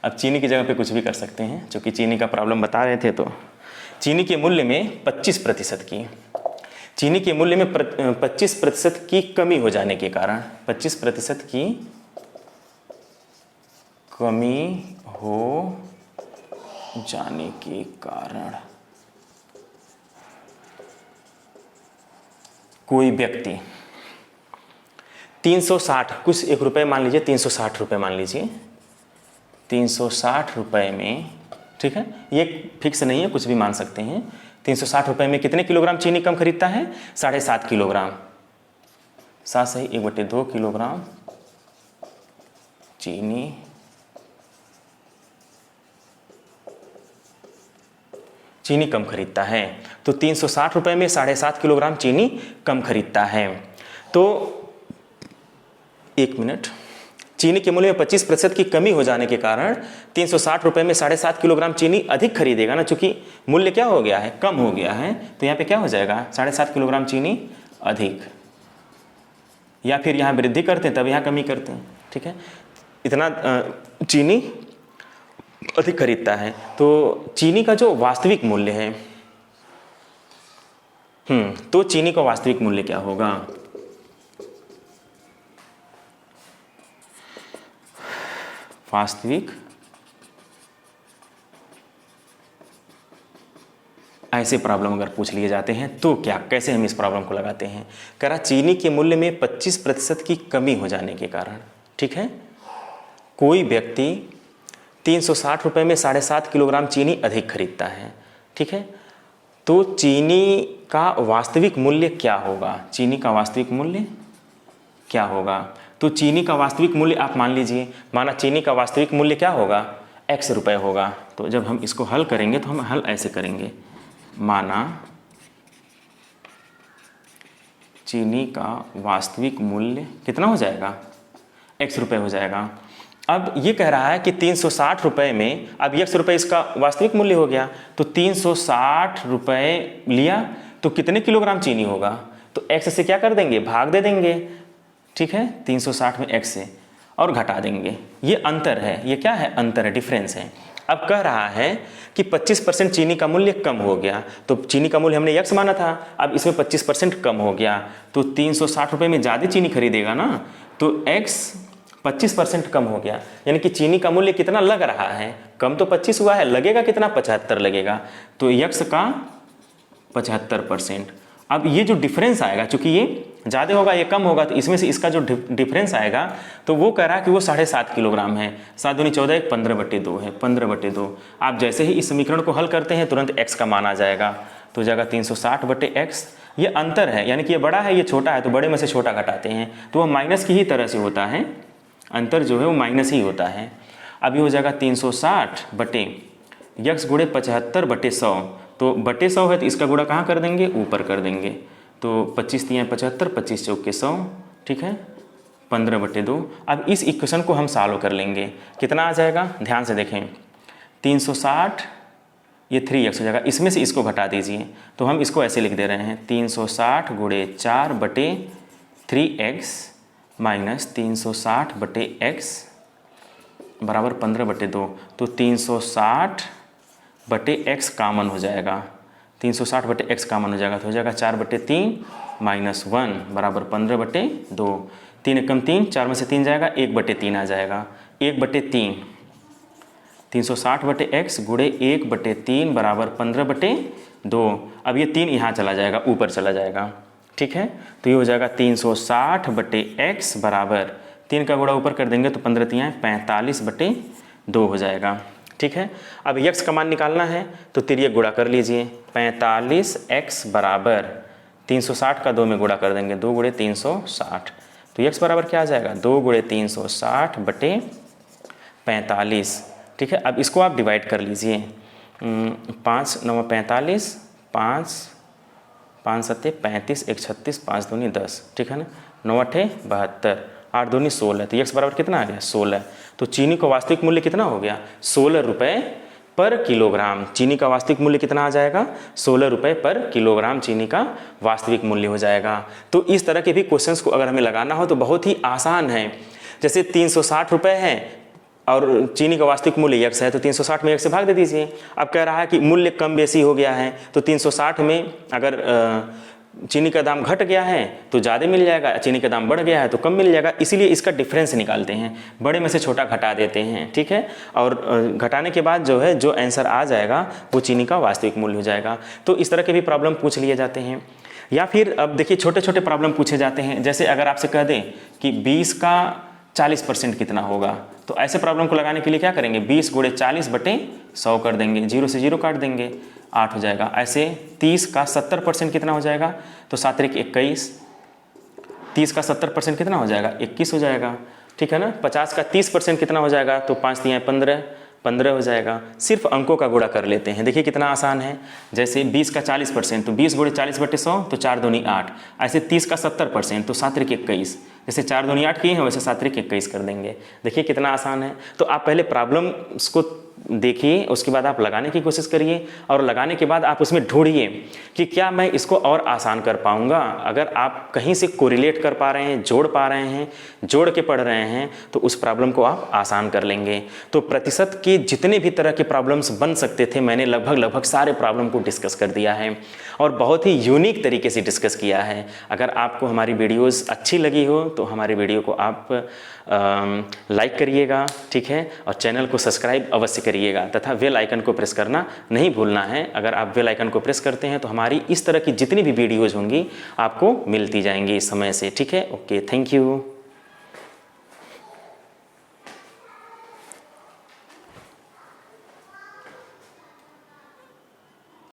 अब चीनी की जगह पे कुछ भी कर सकते हैं, क्योंकि चीनी का प्रॉब्लम बता रहे थे। तो चीनी के मूल्य में 25% की कमी हो जाने के कारण, 25% की कमी हो जाने के कारण कोई व्यक्ति 360 कुछ एक रुपए मान लीजिए, 360 रुपये मान लीजिए, 360 रुपये में, ठीक है, ये फिक्स नहीं है, कुछ भी मान सकते हैं। 360 रुपये में कितने किलोग्राम चीनी कम खरीदता है, 7.5 किलोग्राम। 7 सही 1/2 किलोग्राम चीनी कम खरीदता है। तो 360 रुपये में 7.5 किलोग्राम चीनी कम खरीदता है। तो एक मिनट, चीनी के मूल्य में 25% की कमी हो जाने के कारण 360 रुपये में 7.5 किलोग्राम चीनी अधिक खरीदेगा ना, चूंकि मूल्य क्या हो गया है, कम हो गया है। तो यहाँ पे क्या हो जाएगा, 7.5 किलोग्राम चीनी अधिक, या फिर यहाँ वृद्धि करते हैं तब यहाँ कमी करते हैं, ठीक है। इतना चीनी अधिक खरीदता है। तो चीनी का जो वास्तविक मूल्य है, तो चीनी का वास्तविक मूल्य क्या होगा, वास्तविक, ऐसे प्रॉब्लम अगर पूछ लिए जाते हैं तो क्या, कैसे हम इस प्रॉब्लम को लगाते हैं। कह रहा चीनी के मूल्य में 25% की कमी हो जाने के कारण, ठीक है, कोई व्यक्ति 360 रुपये में 7.5 किलोग्राम चीनी अधिक खरीदता है, ठीक है। तो चीनी का वास्तविक मूल्य क्या होगा, चीनी का वास्तविक मूल्य क्या होगा। तो चीनी का वास्तविक मूल्य आप मान लीजिए, माना चीनी का वास्तविक मूल्य क्या होगा, x रुपये होगा। तो जब हम इसको हल करेंगे तो हम हल ऐसे करेंगे, माना चीनी का वास्तविक मूल्य कितना हो जाएगा, x रुपये हो जाएगा। अब ये कह रहा है कि 360 रुपये में, अब x रुपये इसका वास्तविक मूल्य हो गया, तो 360 रुपये लिया तो कितने किलोग्राम चीनी होगा, तो x से क्या कर देंगे, भाग दे देंगे, ठीक है, 360 में x से और घटा देंगे। ये अंतर है, ये क्या है, अंतर है, डिफरेंस है। अब कह रहा है कि 25% चीनी का मूल्य कम हो गया, तो चीनी का मूल्य हमने x माना था, अब इसमें 25% कम हो गया, तो 360 रुपये में ज़्यादा चीनी खरीदेगा ना, तो x 25% कम हो गया, यानी कि चीनी का मूल्य कितना लग रहा है, कम तो 25 हुआ है, लगेगा कितना, 75 लगेगा, तो x का 75%। अब ये जो डिफरेंस आएगा, चूंकि ये ज़्यादा होगा ये कम होगा, तो इसमें से इसका जो डिफरेंस आएगा, तो वो कह रहा है कि वो 7.5 किलोग्राम है। 7 दूनी 14, 15/2 है, 15/2। आप जैसे ही इस समीकरण को हल करते हैं तुरंत x का मान आ जाएगा, तो जाएगा 360/x। ये अंतर है, यानी कि ये बड़ा है ये छोटा है, तो बड़े में से छोटा घटाते हैं तो वह माइनस की ही तरह से होता है, अंतर जो है वो माइनस ही होता है। अभी हो जाएगा 360/x गुणे 75/100, तो बटे 100 है तो इसका गुणा कहाँ कर देंगे, ऊपर कर देंगे, तो 25 तियाँ 75, 25 चौके 100, ठीक है, 15/2। अब इस इक्वेशन को हम सॉल्व कर लेंगे, कितना आ जाएगा, ध्यान से देखें, 360 ये 3x हो जाएगा, इसमें से इसको घटा दीजिए, तो हम इसको ऐसे लिख दे रहे हैं 360 गुणे 4/3x माइनस 360/x बराबर 15/2, तो 360/x कामन हो जाएगा, 360/x कामन हो जाएगा, तो हो जाएगा 4/3 -1 बराबर 15/2। 3 एकम 3, 4 में से 3 जाएगा, 1/3 आ जाएगा। 1/3 360/x गुणे 1/3 बराबर 15/2। अब ये 3 यहाँ चला जाएगा, ऊपर चला जाएगा, ठीक है। तो ये हो जाएगा 360/x बराबर 3 का गुणा ऊपर कर देंगे तो 15 3 45/2 हो जाएगा, ठीक है। अब x का मान निकालना है तो तिर्यक गुणा कर लीजिए। 45x बराबर 360 का 2 में गुणा कर देंगे, 2 गुणे 360, तो x बराबर क्या आ जाएगा, 2 गुणे 360/45, ठीक है। अब इसको आप डिवाइड कर लीजिए। 5 9 45, 5 5 7 35, 1 36, 5 दूनी 10, ठीक है ना। 9 8 72, 8 दूनी 16, तो x बराबर कितना आ गया, 16। तो चीनी का वास्तविक मूल्य कितना हो गया, 16 रुपये पर किलोग्राम। चीनी का वास्तविक मूल्य कितना आ जाएगा, 16 रुपये पर किलोग्राम चीनी का वास्तविक मूल्य हो जाएगा। तो इस तरह के भी क्वेश्चंस को अगर हमें लगाना हो तो बहुत ही आसान है। जैसे 360 रुपये है और चीनी का वास्तविक मूल्य x है, तो 360 में 1 से भाग दे दीजिए। अब कह रहा है कि मूल्य कम बेसी हो गया है, तो 360 में अगर चीनी का दाम घट गया है तो ज़्यादा मिल जाएगा, चीनी का दाम बढ़ गया है तो कम मिल जाएगा, इसीलिए इसका डिफरेंस निकालते हैं, बड़े में से छोटा घटा देते हैं, ठीक है। और घटाने के बाद जो है जो आंसर आ जाएगा वो चीनी का वास्तविक मूल्य हो जाएगा। तो इस तरह के भी प्रॉब्लम पूछ लिए जाते हैं। या फिर अब देखिए छोटे छोटे प्रॉब्लम पूछे जाते हैं, जैसे अगर आपसे कह दें कि 20 का 40% कितना होगा, तो ऐसे प्रॉब्लम को लगाने के लिए क्या करेंगे, 20 गुणे 40/100 कर देंगे, 0 से 0 काट देंगे, 8 हो जाएगा। ऐसे 30 का 70% कितना हो जाएगा, तो 7 3 21, 30 का 70% कितना हो जाएगा, 21 हो जाएगा, ठीक है ना। 50 का 30% कितना हो जाएगा, तो 5 3 15, 15 हो जाएगा। सिर्फ अंकों का गुणा कर लेते हैं, देखिए कितना आसान है। जैसे 20 का 40%, तो 20 गुणे 40/100, तो 4 दूनी 8। ऐसे 30 का 70%, तो 7 3 21, जैसे 4 दूनी 8 किए हैं वैसे 7 3 21 कर देंगे। देखिए कितना आसान है। तो आप पहले प्रॉब्लम को देखिए, उसके बाद आप लगाने की कोशिश करिए, और लगाने के बाद आप उसमें ढूंढिए कि क्या मैं इसको और आसान कर पाऊंगा। अगर आप कहीं से कोरिलेट कर पा रहे हैं, जोड़ पा रहे हैं, जोड़ के पढ़ रहे हैं, तो उस प्रॉब्लम को आप आसान कर लेंगे। तो प्रतिशत के जितने भी तरह के प्रॉब्लम्स बन सकते थे मैंने लगभग सारे प्रॉब्लम को डिस्कस कर दिया है, और बहुत ही यूनिक तरीके से डिस्कस किया है। अगर आपको हमारी वीडियोज़ अच्छी लगी हो तो हमारी वीडियो को आप लाइक करिएगा, ठीक है, और चैनल को सब्सक्राइब अवश्य करिएगा, तथा बेल आइकन को प्रेस करना नहीं भूलना है। अगर आप बेल आइकन को प्रेस करते हैं तो हमारी इस तरह की जितनी भी वीडियोज़ होंगी आपको मिलती जाएंगी समय से, ठीक है। Okay, thank you.